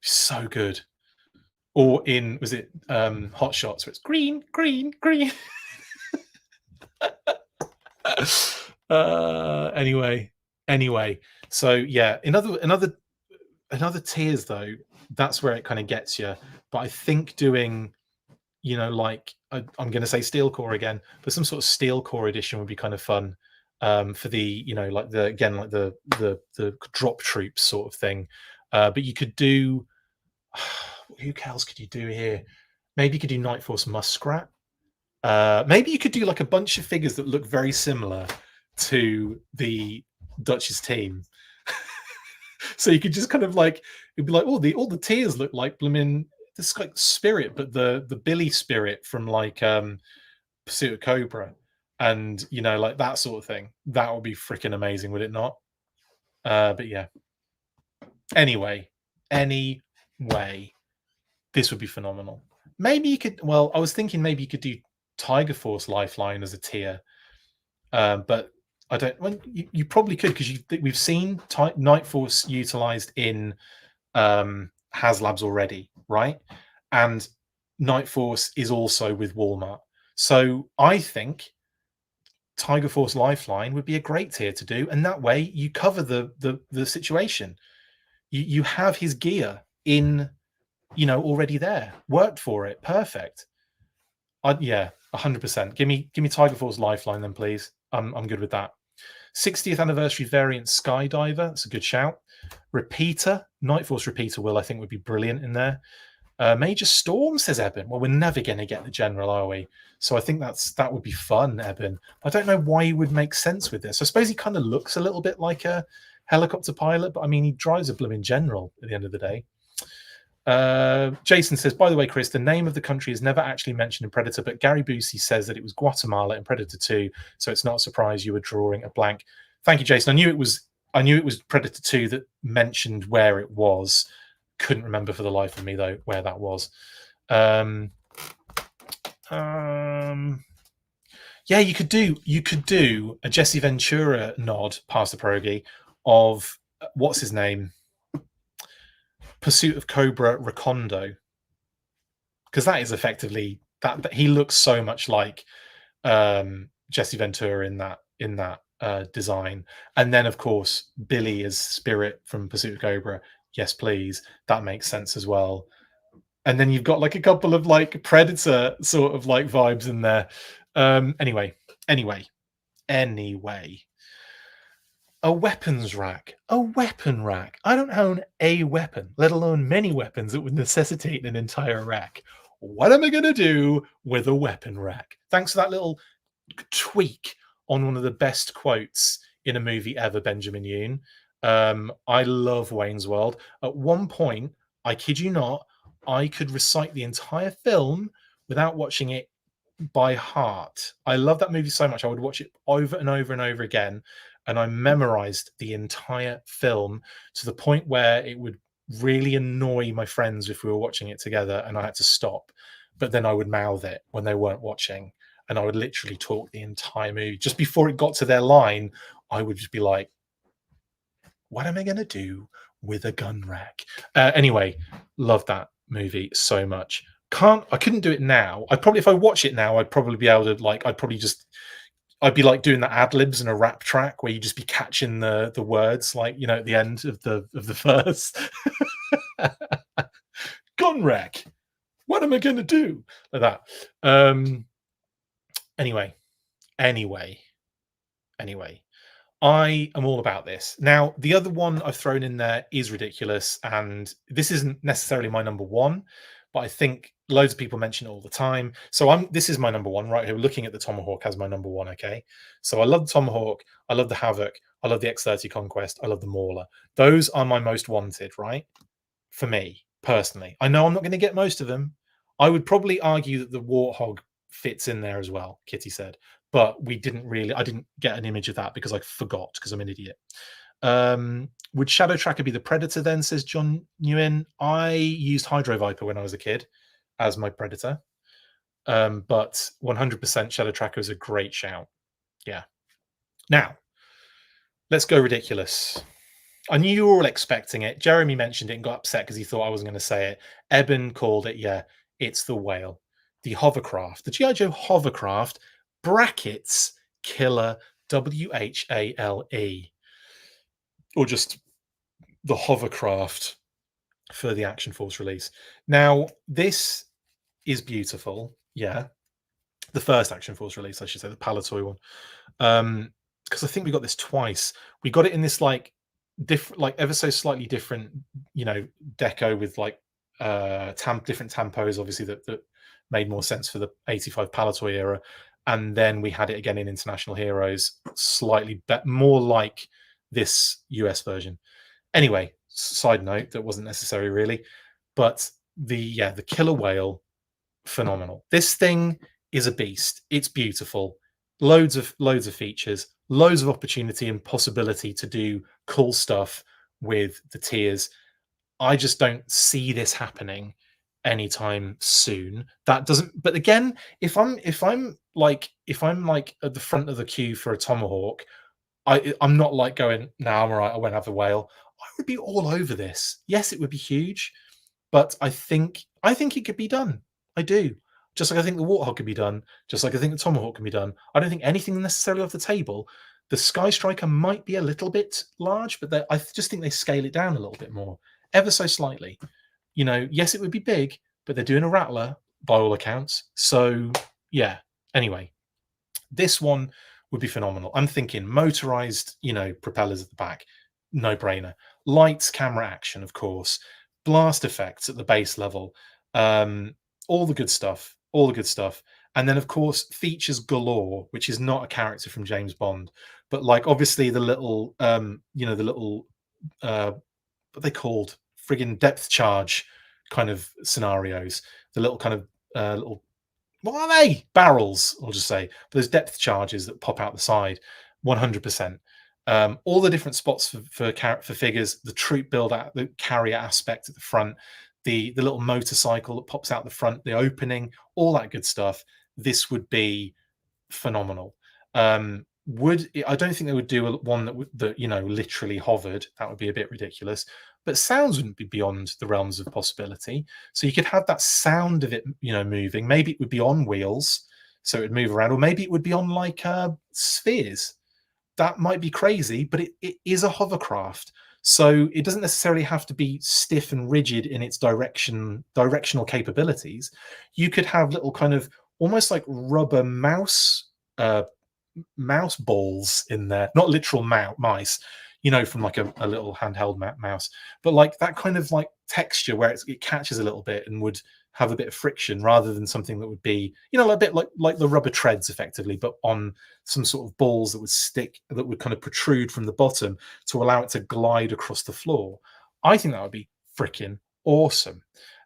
so good. Or in was it Hot Shots where it's green. Anyway. So yeah, another tiers though. That's where it kind of gets you. But I think doing, you know, like I'm going to say steel core again, but some sort of steel core edition would be kind of fun. For the, you know, like the drop troops sort of thing. But you could do, who else could you do here? Maybe you could do Night Force Muskrat. Maybe you could do like a bunch of figures that look very similar to the Dutch's team. So you could just kind of like, it'd be like, oh, all the tears look like blooming this like spirit, but the Billy spirit from like Pursuit of Cobra, and like that sort of thing. That would be freaking amazing, would it not? But yeah. Anyway, this would be phenomenal. Maybe you could. Well, I was thinking maybe you could do Tiger Force Lifeline as a tier, but I don't. Well, you probably could, because we've seen Night Force utilized in HasLabs already, right? And Night Force is also with Walmart. So I think Tiger Force Lifeline would be a great tier to do, and that way you cover the situation. You have his gear in, already there, worked for it, perfect. Yeah, 100%. Give me Tiger Force Lifeline then, please. I'm good with that. 60th anniversary variant Skydiver. That's a good shout. Repeater, Night Force Repeater I think would be brilliant in there. Major Storm, says Eben. Well, we're never going to get the General, are we? So I think that would be fun, Eben. I don't know why he would make sense with this. I suppose he kind of looks a little bit like a helicopter pilot, but I mean, he drives a blooming General at the end of the day. Jason says, by the way, Chris, the name of the country is never actually mentioned in Predator, but Gary Busey says that it was Guatemala in Predator 2, so it's not a surprise you were drawing a blank. Thank you, Jason. I knew it was Predator 2 that mentioned where it was. Couldn't remember for the life of me though where that was. Yeah, you could do a Jesse Ventura nod past the pierogi of what's his name? Pursuit of Cobra Recondo, because that is effectively that he looks so much like Jesse Ventura in that design. And then of course Billy as Spirit from Pursuit of Cobra. Yes, please. That makes sense as well. And then you've got like a couple of like Predator sort of like vibes in there. Anyway. A weapons rack. A weapon rack. I don't own a weapon, let alone many weapons that would necessitate an entire rack. What am I going to do with a weapon rack? Thanks for that little tweak on one of the best quotes in a movie ever, Benjamin Yoon. I love Wayne's World. At one point, I kid you not, I could recite the entire film without watching it by heart. I love that movie so much. I would watch it over and over and over again. And I memorized the entire film to the point where it would really annoy my friends if we were watching it together and I had to stop. But then I would mouth it when they weren't watching. And I would literally talk the entire movie. Just before it got to their line, I would just be like, what am I going to do with a gun rack? Anyway, love that movie so much. I couldn't do it now. If I watch it now, I'd probably be able to I'd be like doing the ad libs in a rap track where you just be catching the words, like, at the end of the verse. Gun rack. What am I going to do? Like that. Anyway, I am all about this. Now, the other one I've thrown in there is ridiculous, and this isn't necessarily my number one, but I think loads of people mention it all the time. So this is my number one right here. Looking at the Tomahawk as my number one, okay? So I love the Tomahawk, I love the Havoc, I love the X-30 Conquest, I love the Mauler. Those are my most wanted, right? For me, personally. I know I'm not going to get most of them. I would probably argue that the Warthog fits in there as well, Kitty said. But I didn't get an image of that because I forgot, because I'm an idiot. Would Shadow Tracker be the Predator then, says John Nguyen? I used Hydro Viper when I was a kid as my Predator. But 100% Shadow Tracker is a great shout. Yeah. Now, let's go ridiculous. I knew you were all expecting it. Jeremy mentioned it and got upset because he thought I wasn't going to say it. Eben called it, yeah, it's the whale. The hovercraft. The GI Joe hovercraft, brackets, Killer, WHALE. Or just the hovercraft for the Action Force release. Now, this is beautiful. Yeah. The first Action Force release, I should say, the Palatoy one. Because I think we got this twice. We got it in this different, ever so slightly different, deco with different tampos, obviously that made more sense for the 85 Palatoy era. And then we had it again in International Heroes, slightly more like this US version. Anyway, side note that wasn't necessary really. But the Killer Whale, phenomenal. This thing is a beast. It's beautiful. Loads of features, loads of opportunity and possibility to do cool stuff with the tiers. I just don't see this happening anytime soon. That doesn't. But again, if I'm like at the front of the queue for a Tomahawk, I'm not like going, no, I'm all right, I won't have the whale. I would be all over this. Yes, it would be huge, but I think it could be done. I do. Just like I think the Warthog could be done, just like I think the Tomahawk can be done. I don't think anything necessarily off the table. The Sky Striker might be a little bit large, but I just think they scale it down a little bit more, ever so slightly. Yes, it would be big, but they're doing a Rattler by all accounts. So yeah. Anyway, this one would be phenomenal. I'm thinking motorized, propellers at the back, no brainer. Lights, camera action, of course. Blast effects at the base level. All the good stuff. All the good stuff. And then, of course, features galore, which is not a character from James Bond, but like obviously the little, the little, what they called friggin' depth charge kind of scenarios. The little kind of little, what are they? Barrels, I'll just say. But there's depth charges that pop out the side, 100%. All the different spots for figures, the troop build out, the carrier aspect at the front, the little motorcycle that pops out the front, the opening, all that good stuff. This would be phenomenal. I don't think they would do one that literally hovered. That would be a bit ridiculous. But sounds wouldn't be beyond the realms of possibility. So you could have that sound of it, moving. Maybe it would be on wheels, so it would move around, or maybe it would be on like spheres. That might be crazy, but it is a hovercraft. So it doesn't necessarily have to be stiff and rigid in its directional capabilities. You could have little kind of almost like rubber mouse balls in there, not literal mice, from like a little handheld mouse, but like that kind of like texture where it catches a little bit and would have a bit of friction rather than something that would be, a bit like the rubber treads effectively, but on some sort of balls that would stick, that would kind of protrude from the bottom to allow it to glide across the floor. I think that would be freaking awesome.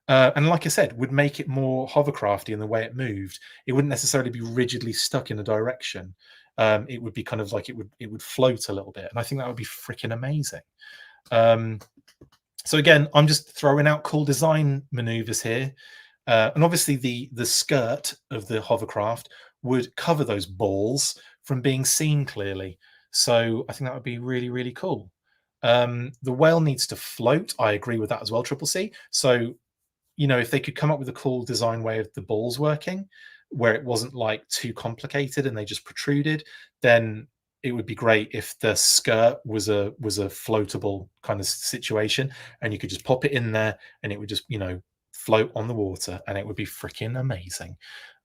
And like I said, would make it more hovercrafty in the way it moved. It wouldn't necessarily be rigidly stuck in a direction. It would be kind of like it would float a little bit, and I think that would be freaking amazing. So again, I'm just throwing out cool design maneuvers here, and obviously the skirt of the hovercraft would cover those balls from being seen clearly. So I think that would be really, really cool. The whale needs to float. I agree with that as well, Triple C. So if they could come up with a cool design way of the balls working, where it wasn't like too complicated and they just protruded, then it would be great if the skirt was a floatable kind of situation, and you could just pop it in there and it would just float on the water, and it would be freaking amazing.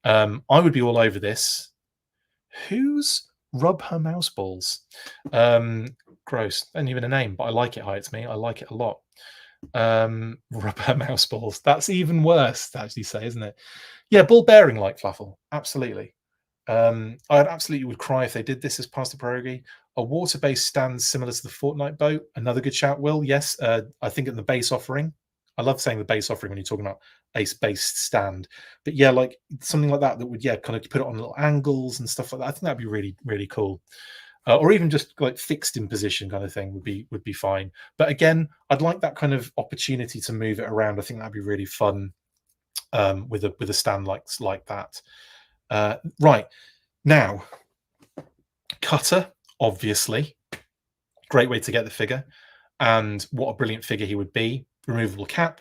I would be all over this. Who's Rub Her Mouse Balls? Gross. Not even a name, but I like it. Hi, it's me. I like it a lot. Rubber mouse balls. That's even worse to actually say, isn't it? Yeah, ball bearing like Fluffle. Absolutely. I absolutely would cry if they did this as part of the prorogue. A water-based stand similar to the Fortnite boat. Another good shout, Will. Yes, I think in the base offering. I love saying the base offering when you're talking about base-based stand. But yeah, like something like that would kind of put it on little angles and stuff like that. I think that'd be really, really cool. Or even just like fixed in position kind of thing would be fine. But again, I'd like that kind of opportunity to move it around. I think that'd be really fun with a stand like that. Right now, Cutter, obviously, great way to get the figure, and what a brilliant figure he would be. Removable cap,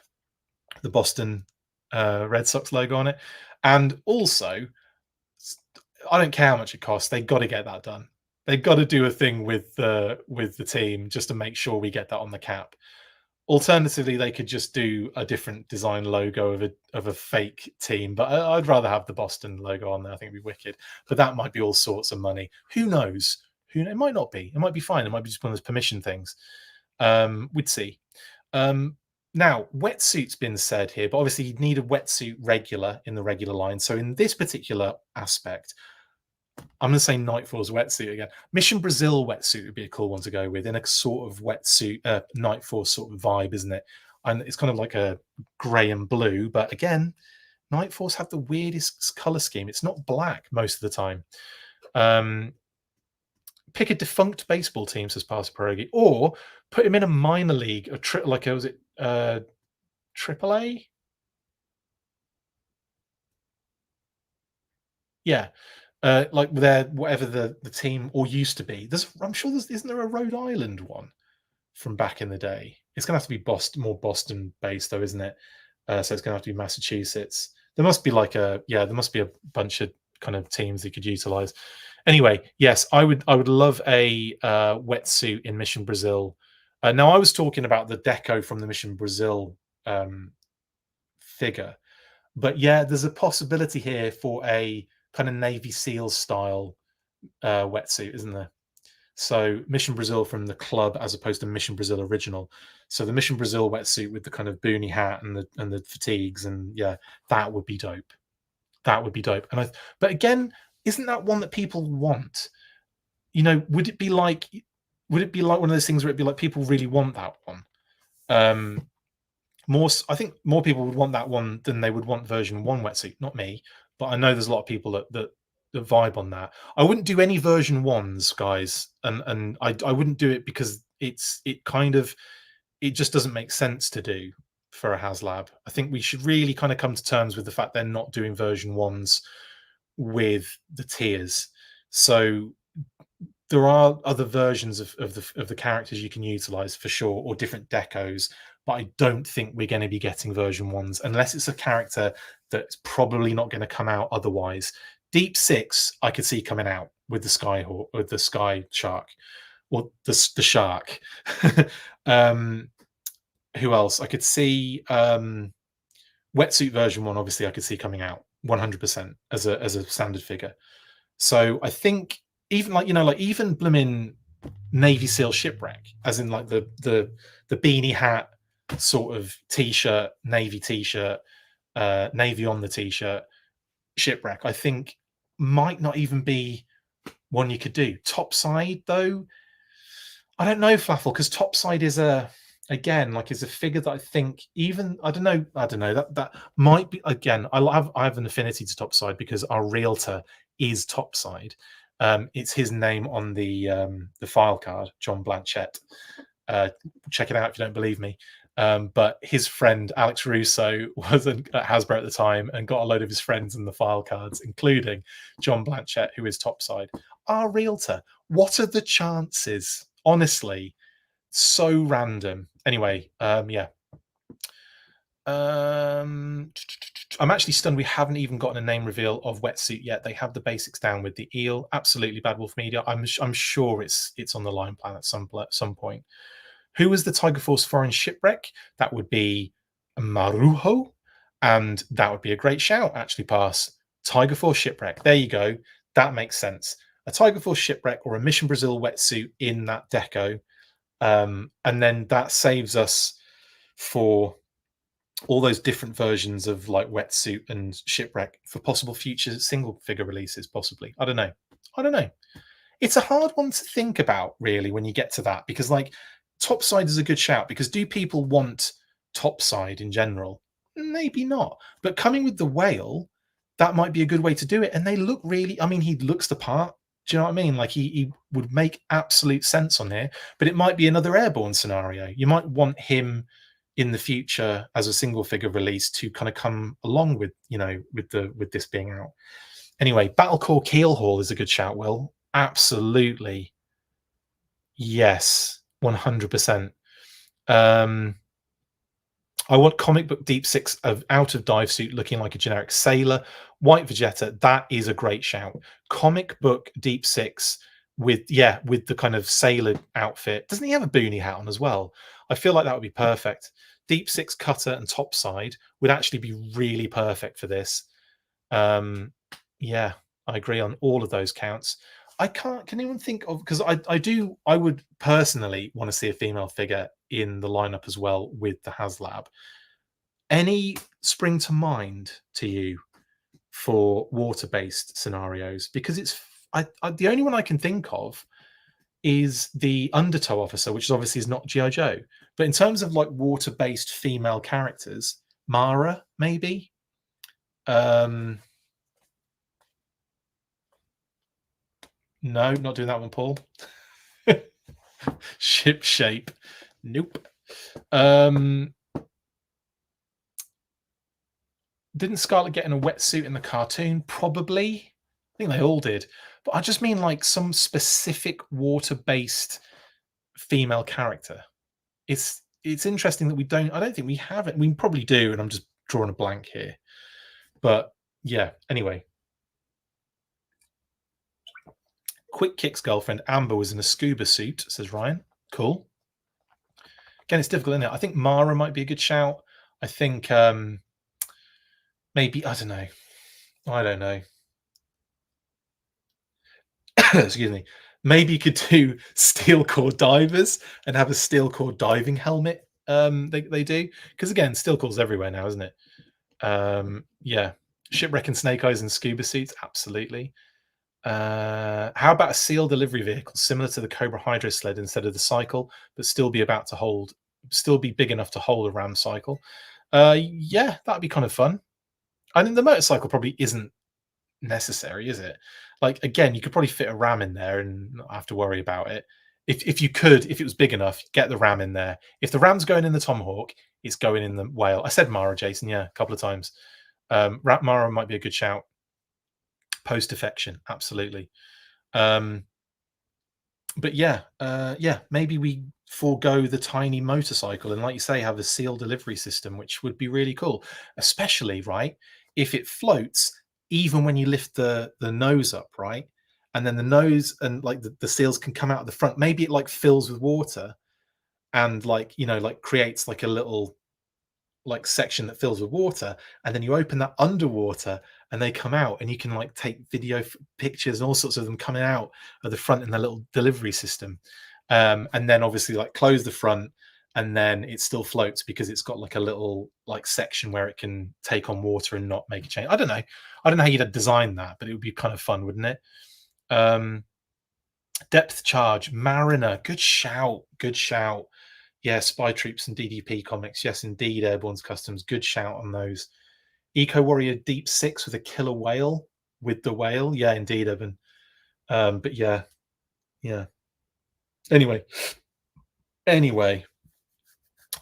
the Boston Red Sox logo on it, and also, I don't care how much it costs. They've got to get that done. They've got to do a thing with the team just to make sure we get that on the cap. Alternatively, they could just do a different design logo of a fake team, but I'd rather have the Boston logo on there. I think it'd be wicked. But that might be all sorts of money. Who knows? It might not be. It might be fine. It might be just one of those permission things. We'd see. Now, wetsuit's been said here, but obviously you'd need a wetsuit regular in the regular line. So in this particular aspect, I'm going to say Nightfall's wetsuit again. Mission Brazil wetsuit would be a cool one to go with, in a sort of wetsuit, Nightfall sort of vibe, isn't it? And it's kind of like a grey and blue, but again, Nightfalls have the weirdest color scheme. It's not black most of the time. Pick a defunct baseball team, says Pastor Pierogi, or put him in a minor league, like was it Triple A? Yeah, like their whatever the team or used to be. I'm sure isn't there a Rhode Island one from back in the day? It's going to have to be more Boston based though, isn't it? So it's going to have to be Massachusetts. There must be there must be a bunch of kind of teams that could utilize. Anyway, yes, I would love a wetsuit in Mission Brazil. Now I was talking about the deco from the Mission Brazil figure, but yeah, there's a possibility here for a kind of Navy SEALs style wetsuit, isn't there? So Mission Brazil from the club as opposed to Mission Brazil original. So the Mission Brazil wetsuit with the kind of boonie hat and the fatigues, and yeah, that would be dope. That would be dope. But again, isn't that one that people want? You know, would it be like one of those things where it'd be like people really want that one? I think more people would want that one than they would want version 1 wetsuit. Not me, but I know there's a lot of people that vibe on that. I wouldn't do any version 1s, guys, and I wouldn't do it because it just doesn't make sense to do for a HasLab. I think we should really kind of come to terms with the fact they're not doing version 1s with the tiers. So there are other versions of the characters you can utilize for sure, or different decos, but I don't think we're going to be getting version 1s unless it's a character that's probably not going to come out otherwise. Deep Six I could see coming out with the Skyhawk, with the Sky Shark, or the Shark. Who else? I could see Wetsuit version 1, obviously I could see coming out 100% as a standard figure. So I think even even blooming Navy SEAL Shipwreck, as in like the beanie hat sort of t-shirt, Navy t-shirt, Navy on the t-shirt, Shipwreck, I think might not even be one you could do. Topside though, I don't know, Flaffle, because Topside is a figure that I think I don't know that might be, again, I have an affinity to Topside because our realtor is Topside. It's his name on the file card, John Blanchett. Check it out if you don't believe me. But his friend Alex Russo was at Hasbro at the time and got a load of his friends in the file cards, including John Blanchett, who is Topside. Our realtor. What are the chances? Honestly, so random. Anyway, yeah. I'm actually stunned we haven't even gotten a name reveal of wetsuit yet. They have the basics down with the eel. Absolutely, Bad Wolf Media. I'm sure it's on the line plan at some point. Who was the Tiger Force foreign shipwreck? That would be Marujo, and that would be a great shout. Actually, pass Tiger Force shipwreck. There you go. That makes sense. A Tiger Force shipwreck or a Mission Brazil wetsuit in that deco, and then that saves us for all those different versions of like wetsuit and shipwreck for possible future single figure releases. Possibly, I don't know. It's a hard one to think about, really, when you get to that, because like Topside is a good shout, because do people want Topside in general? Maybe not, but coming with the whale, that might be a good way to do it. And they look really, I mean, he looks the part. Do you know what I mean? Like he would make absolute sense on here, but it might be another airborne scenario. You might want him in the future as a single figure release to kind of come along with, with this being out. Anyway, Battlecore Keelhaul is a good shout, Will. Absolutely. Yes, 100%. I want comic book Deep Six out of dive suit looking like a generic sailor. White Vegeta, that is a great shout. Comic book Deep Six with the kind of sailor outfit. Doesn't he have a boonie hat on as well? I feel like that would be perfect. Deep Six cutter and Topside would actually be really perfect for this. Yeah, I agree on all of those counts. Can anyone think of, because I would personally want to see a female figure in the lineup as well with the HasLab. Any spring to mind to you for water-based scenarios? Because the only one I can think of is the Undertow Officer, which obviously is not GI Joe. But in terms of like water-based female characters, Mara maybe. No, not doing that one, Paul. Ship shape, nope. Didn't Scarlet get in a wetsuit in the cartoon? Probably. I think they all did. But I just mean like some specific water-based female character. It's interesting that we don't. I don't think we have it. We probably do, and I'm just drawing a blank here. But yeah. Anyway, Quick Kick's girlfriend Amber was in a scuba suit. Says Ryan. Cool. Again, it's difficult, isn't it? I think Mara might be a good shout. I think maybe I don't know. I don't know. Excuse me. Maybe you could do steel core divers and have a steel core diving helmet. They do, because again, steel core's everywhere now, isn't it? Yeah, shipwreck and snake eyes and scuba suits, absolutely. How about a seal delivery vehicle similar to the Cobra Hydro sled instead of the cycle, but still be big enough to hold a ram cycle? Yeah, that'd be kind of fun. I mean, the motorcycle probably isn't necessary, is it? Like again, you could probably fit a ram in there and not have to worry about it. If it was big enough, get the ram in there. If the ram's going in the Tomahawk, it's going in the Whale. I said Mara, Jason, yeah, a couple of times. Mara might be a good shout. Post affection, absolutely. But yeah, maybe we forego the tiny motorcycle and, like you say, have a seal delivery system, which would be really cool, especially right if it floats even when you lift the nose up, right? And then the nose and like the seals can come out of the front. Maybe it like fills with water and like like creates like a little like section that fills with water, and then you open that underwater and they come out and you can like take video pictures and all sorts of them coming out of the front in the little delivery system, and then obviously like close the front and then it still floats because it's got like a little like section where it can take on water and not make a change. I don't know how you'd design that, but it would be kind of fun, wouldn't it? Depth charge Mariner, good shout. Yeah, Spy Troops and DDP comics. Yes, indeed. Airborne's Customs. Good shout on those. Eco Warrior Deep Six with a killer whale with the whale. Yeah, indeed, Evan. But yeah. Anyway,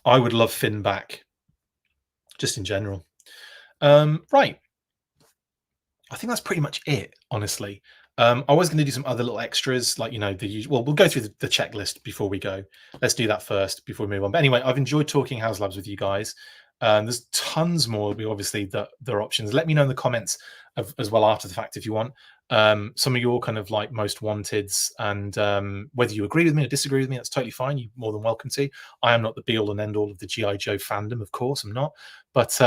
I would love Finn back, just in general. Right. I think that's pretty much it, honestly. I was going to do some other little extras, like the usual. Well, we'll go through the checklist before we go. Let's do that first before we move on. But anyway, I've enjoyed talking HasLabs with you guys. There's tons more. Obviously, there are options. Let me know in the comments as well after the fact if you want. Some of your kind of like most wanteds, and whether you agree with me or disagree with me, that's totally fine. You're more than welcome to. I am not the be all and end all of the GI Joe fandom, of course, I'm not. But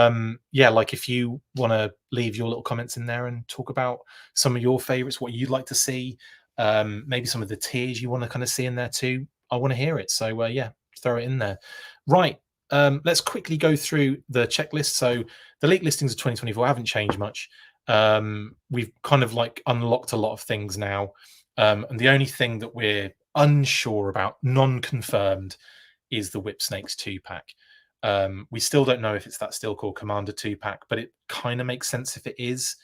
yeah, like if you want to leave your little comments in there and talk about some of your favorites, what you'd like to see, maybe some of the tiers you want to kind of see in there too, I want to hear it. So yeah, throw it in there. Right. Let's quickly go through the checklist. So the leak listings of 2024 haven't changed much. We've kind of like unlocked a lot of things now. And the only thing that we're unsure about, non-confirmed, is the Whip Snakes 2-pack. We still don't know if it's that Steel Core Commander 2-pack, but it kind of makes sense if it is.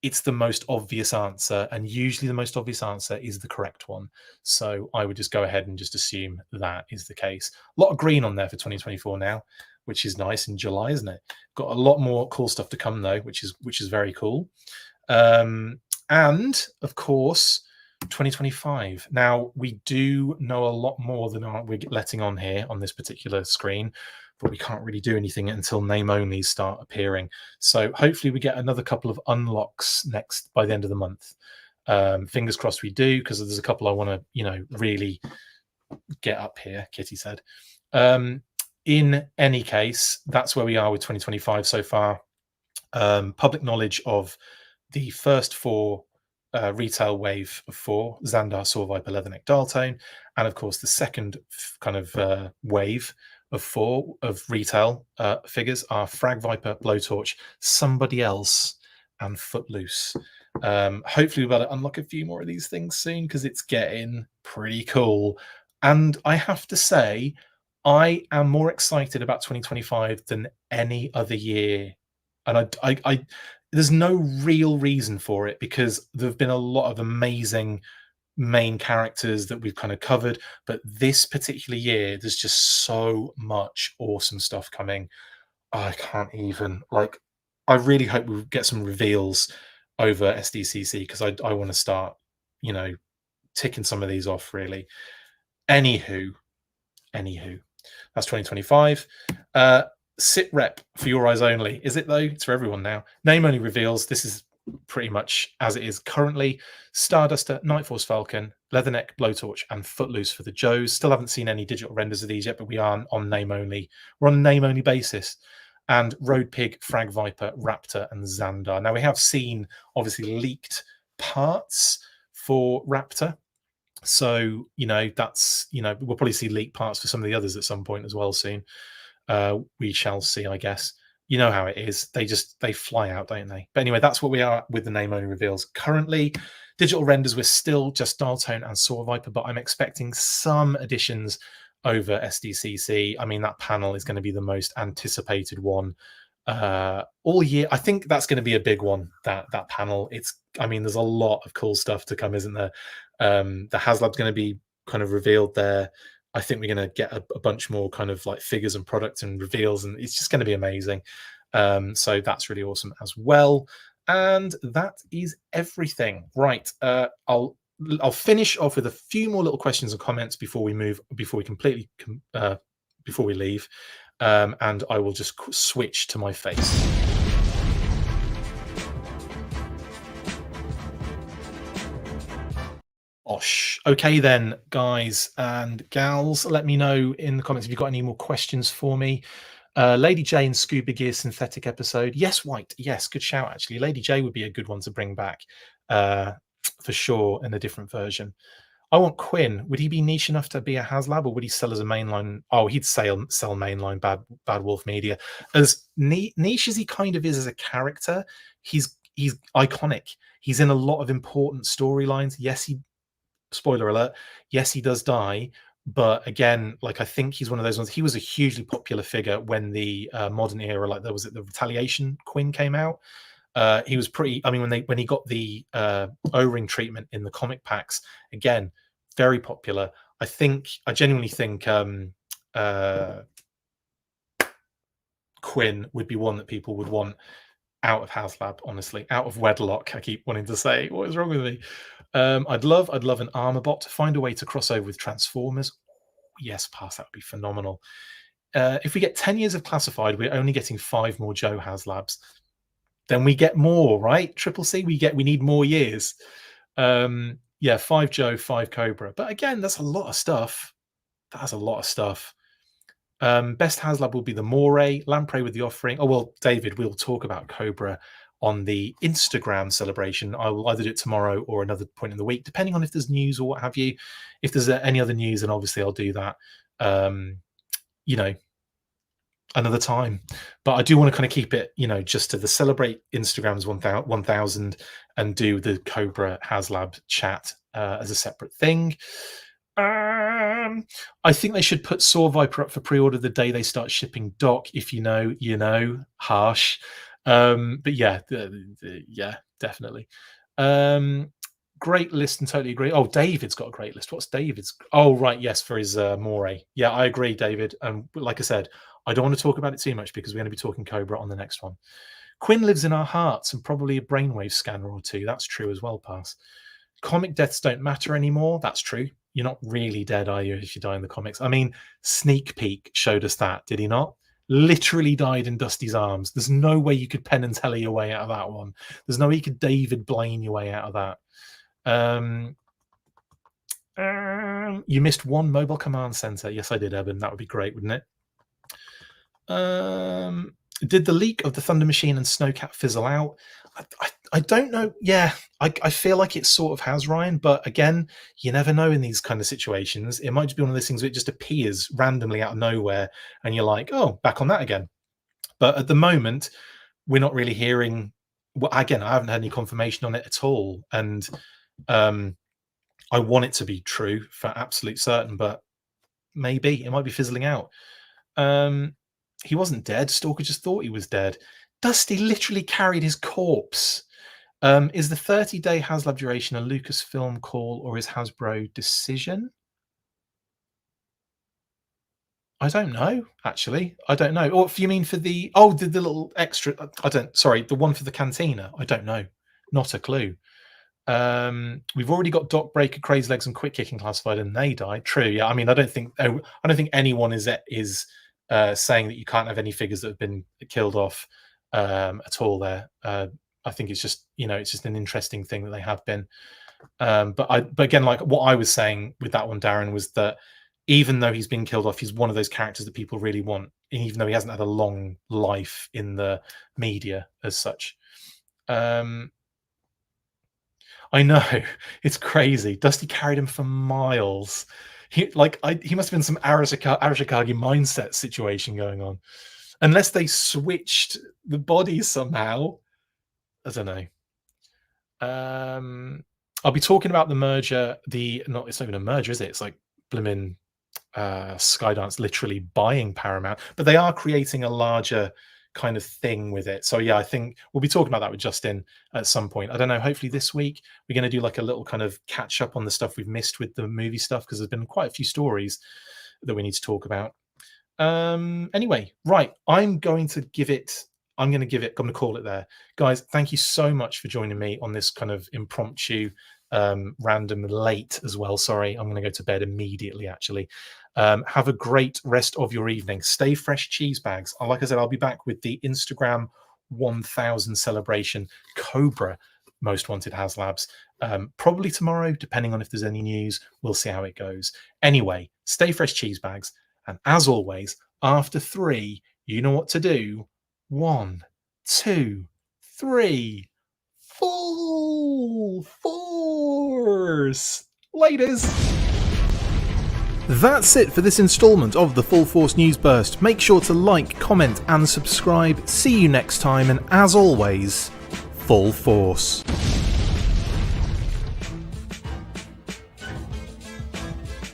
It's the most obvious answer, and usually the most obvious answer is the correct one. So I would just go ahead and just assume that is the case. A lot of green on there for 2024 now, which is nice in July, isn't it? Got a lot more cool stuff to come though, which is very cool. And of course, 2025. Now we do know a lot more than we're letting on here on this particular screen, but we can't really do anything until name only start appearing. So hopefully we get another couple of unlocks next by the end of the month. Fingers crossed we do, because there's a couple I want to, really get up here, Kitty said. In any case, that's where we are with 2025 so far. Public knowledge of the first 4 retail wave of 4, Xandar, Saw Viper, Leatherneck, Dialtone, and of course the second kind of wave of 4 of retail figures are Frag Viper, Blowtorch, Somebody Else, and Footloose. Hopefully we'll be able to unlock a few more of these things soon because it's getting pretty cool. And I have to say, I am more excited about 2025 than any other year. And there's no real reason for it because there have been a lot of amazing main characters that we've kind of covered. But this particular year, there's just so much awesome stuff coming. I can't even I really hope we get some reveals over SDCC because I want to start, you know, ticking some of these off really. Anywho, that's 2025. Sit rep for your eyes only. Is it though? It's for everyone now. Name only reveals. This is pretty much as it is currently. Starduster, Nightforce Falcon, Leatherneck, Blowtorch, and Footloose for the Joes. Still haven't seen any digital renders of these yet, but we are on name only. We're on a name only basis. And Road Pig, Frag Viper, Raptor, and Xandar. Now we have seen obviously leaked parts for Raptor. So, you know, that's, you know, we'll probably see leaked parts for some of the others at some point as well soon. We shall see, I guess. You know how it is. They fly out, don't they? But anyway, that's what we are with the name only reveals. Currently, digital renders, we're still just Dial Tone and Saw Viper, but I'm expecting some additions over SDCC. I mean, that panel is going to be the most anticipated one all year. I think that's going to be a big one, that panel. I mean, there's a lot of cool stuff to come, isn't there? The HasLab's going to be kind of revealed there. I think we're going to get a bunch more kind of like figures and products and reveals, and it's just going to be amazing. So that's really awesome as well. And that is everything. Right. I'll finish off with a few more little questions and comments before we leave, and I will just switch to my face. Okay then, guys and gals, let me know in the comments if you've got any more questions for me. Lady J and Scuba Gear synthetic episode. Yes, White. Yes, good shout, actually. Lady J would be a good one to bring back for sure in a different version. I want Quinn. Would he be niche enough to be a HasLab, or would he sell as a mainline? Oh, he'd sell mainline Bad Wolf Media. As niche as he kind of is as a character, he's iconic. He's in a lot of important storylines. Yes, spoiler alert, yes, he does die, but again, like, I think he's one of those ones. He was a hugely popular figure when the modern era, like there was the Retaliation Quinn came out. He was pretty. I mean, when he got the O-ring treatment in the comic packs, again, very popular. I genuinely think Quinn would be one that people would want out of HasLab, honestly, out of wedlock. I keep wanting to say, what is wrong with me? I'd love an armor bot to find a way to cross over with Transformers. Yes, pass, that would be phenomenal. If we get 10 years of classified, we're only getting 5 more Joe HasLabs. Then we get more, right? Triple C, we need more years. Yeah, 5 Joe, 5 Cobra. But again, that's a lot of stuff. That's a lot of stuff. Best HasLab will be the Moray, Lamprey with the offering. Oh, well, David, we'll talk about Cobra on the Instagram celebration. I will either do it tomorrow or another point in the week, depending on if there's news or what have you. If there's any other news, then obviously I'll do that, you know, another time. But I do want to kind of keep it, you know, just to the celebrate Instagram's 1000 and do the Cobra HasLab chat as a separate thing. I think they should put Saw Viper up for pre-order the day they start shipping Doc. If you know, you know. Harsh. But yeah, yeah, definitely. Great list and totally agree. Oh, David's got a great list. What's David's? Oh, right, yes, for his Moray. Yeah, I agree, David. And like I said, I don't want to talk about it too much because we're going to be talking Cobra on the next one. Quinn lives in our hearts and probably a brainwave scanner or two. That's true as well, Pass. Comic deaths don't matter anymore. That's true. You're not really dead, are you, if you die in the comics? I mean, Sneak Peek showed us that, did he not? Literally died in Dusty's arms. There's no way you could Penn and Teller your way out of that one. There's no way you could David Blaine your way out of that. You missed one mobile command center. Yes, I did, Evan. That would be great, wouldn't it? Did the leak of the Thunder Machine and Snowcat fizzle out? I don't know. Yeah, I feel like it sort of has, Ryan. But again, you never know in these kind of situations. It might just be one of those things where it just appears randomly out of nowhere, and you're like, oh, back on that again. But at the moment, we're not really hearing well, again, I haven't had any confirmation on it at all, and I want it to be true for absolute certain, but maybe it might be fizzling out. He wasn't dead. Stalker just thought he was dead. Dusty literally carried his corpse. Is the 30-day HasLab duration a Lucasfilm call or is Hasbro decision? I don't know, actually. I don't know. Or if you mean for the little extra, the one for the cantina. I don't know. Not a clue. We've already got Doc Breaker, Crazy Legs, and Quick Kicking classified, and they died. True, yeah. I mean, I don't think anyone is saying that you can't have any figures that have been killed off at all. There, I think it's just it's just an interesting thing that they have been. But again, like what I was saying with that one, Darren, was that even though he's been killed off, he's one of those characters that people really want, even though he hasn't had a long life in the media as such. I know, it's crazy. Dusty carried him for miles. He must have been some Arashikage mindset situation going on. Unless they switched the bodies somehow. I don't know. I'll be talking about the merger. It's not even a merger, is it? It's like blimmin' Skydance literally buying Paramount. But they are creating a larger kind of thing with it. So yeah, I think we'll be talking about that with Justin at some point. I don't know, hopefully this week we're going to do like a little kind of catch up on the stuff we've missed with the movie stuff, because there's been quite a few stories that we need to talk about. Anyway, right, I'm going to call it there. Guys, thank you so much for joining me on this kind of impromptu random late as well. Sorry, I'm going to go to bed immediately, actually. Have a great rest of your evening. Stay fresh, cheese bags. Like I said, I'll be back with the Instagram 1000 celebration Cobra Most Wanted HasLabs probably tomorrow, depending on if there's any news. We'll see how it goes. Anyway, stay fresh, cheese bags. And as always, after 3, you know what to do. 1, 2, 3. Full force. Laters. That's it for this installment of the Full Force News Burst. Make sure to like, comment and subscribe. See you next time, and as always, full force.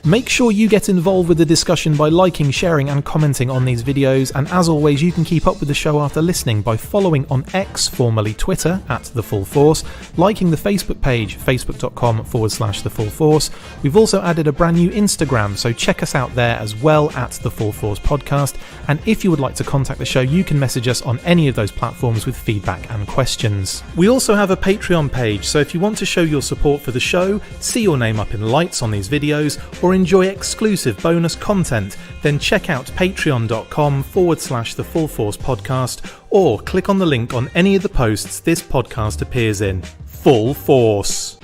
Make sure you get involved with the discussion by liking, sharing and commenting on these videos, and as always you can keep up with the show after listening by following on X, formerly Twitter, @The Full Force, liking the Facebook page, facebook.com/The Full Force. We've also added a brand new Instagram, so check us out there as well, @The Full Force Podcast, and if you would like to contact the show you can message us on any of those platforms with feedback and questions. We also have a Patreon page, so if you want to show your support for the show, see your name up in lights on these videos, or enjoy exclusive bonus content, then check out patreon.com/The Full Force Podcast, or click on the link on any of the posts this podcast appears in. Full Force.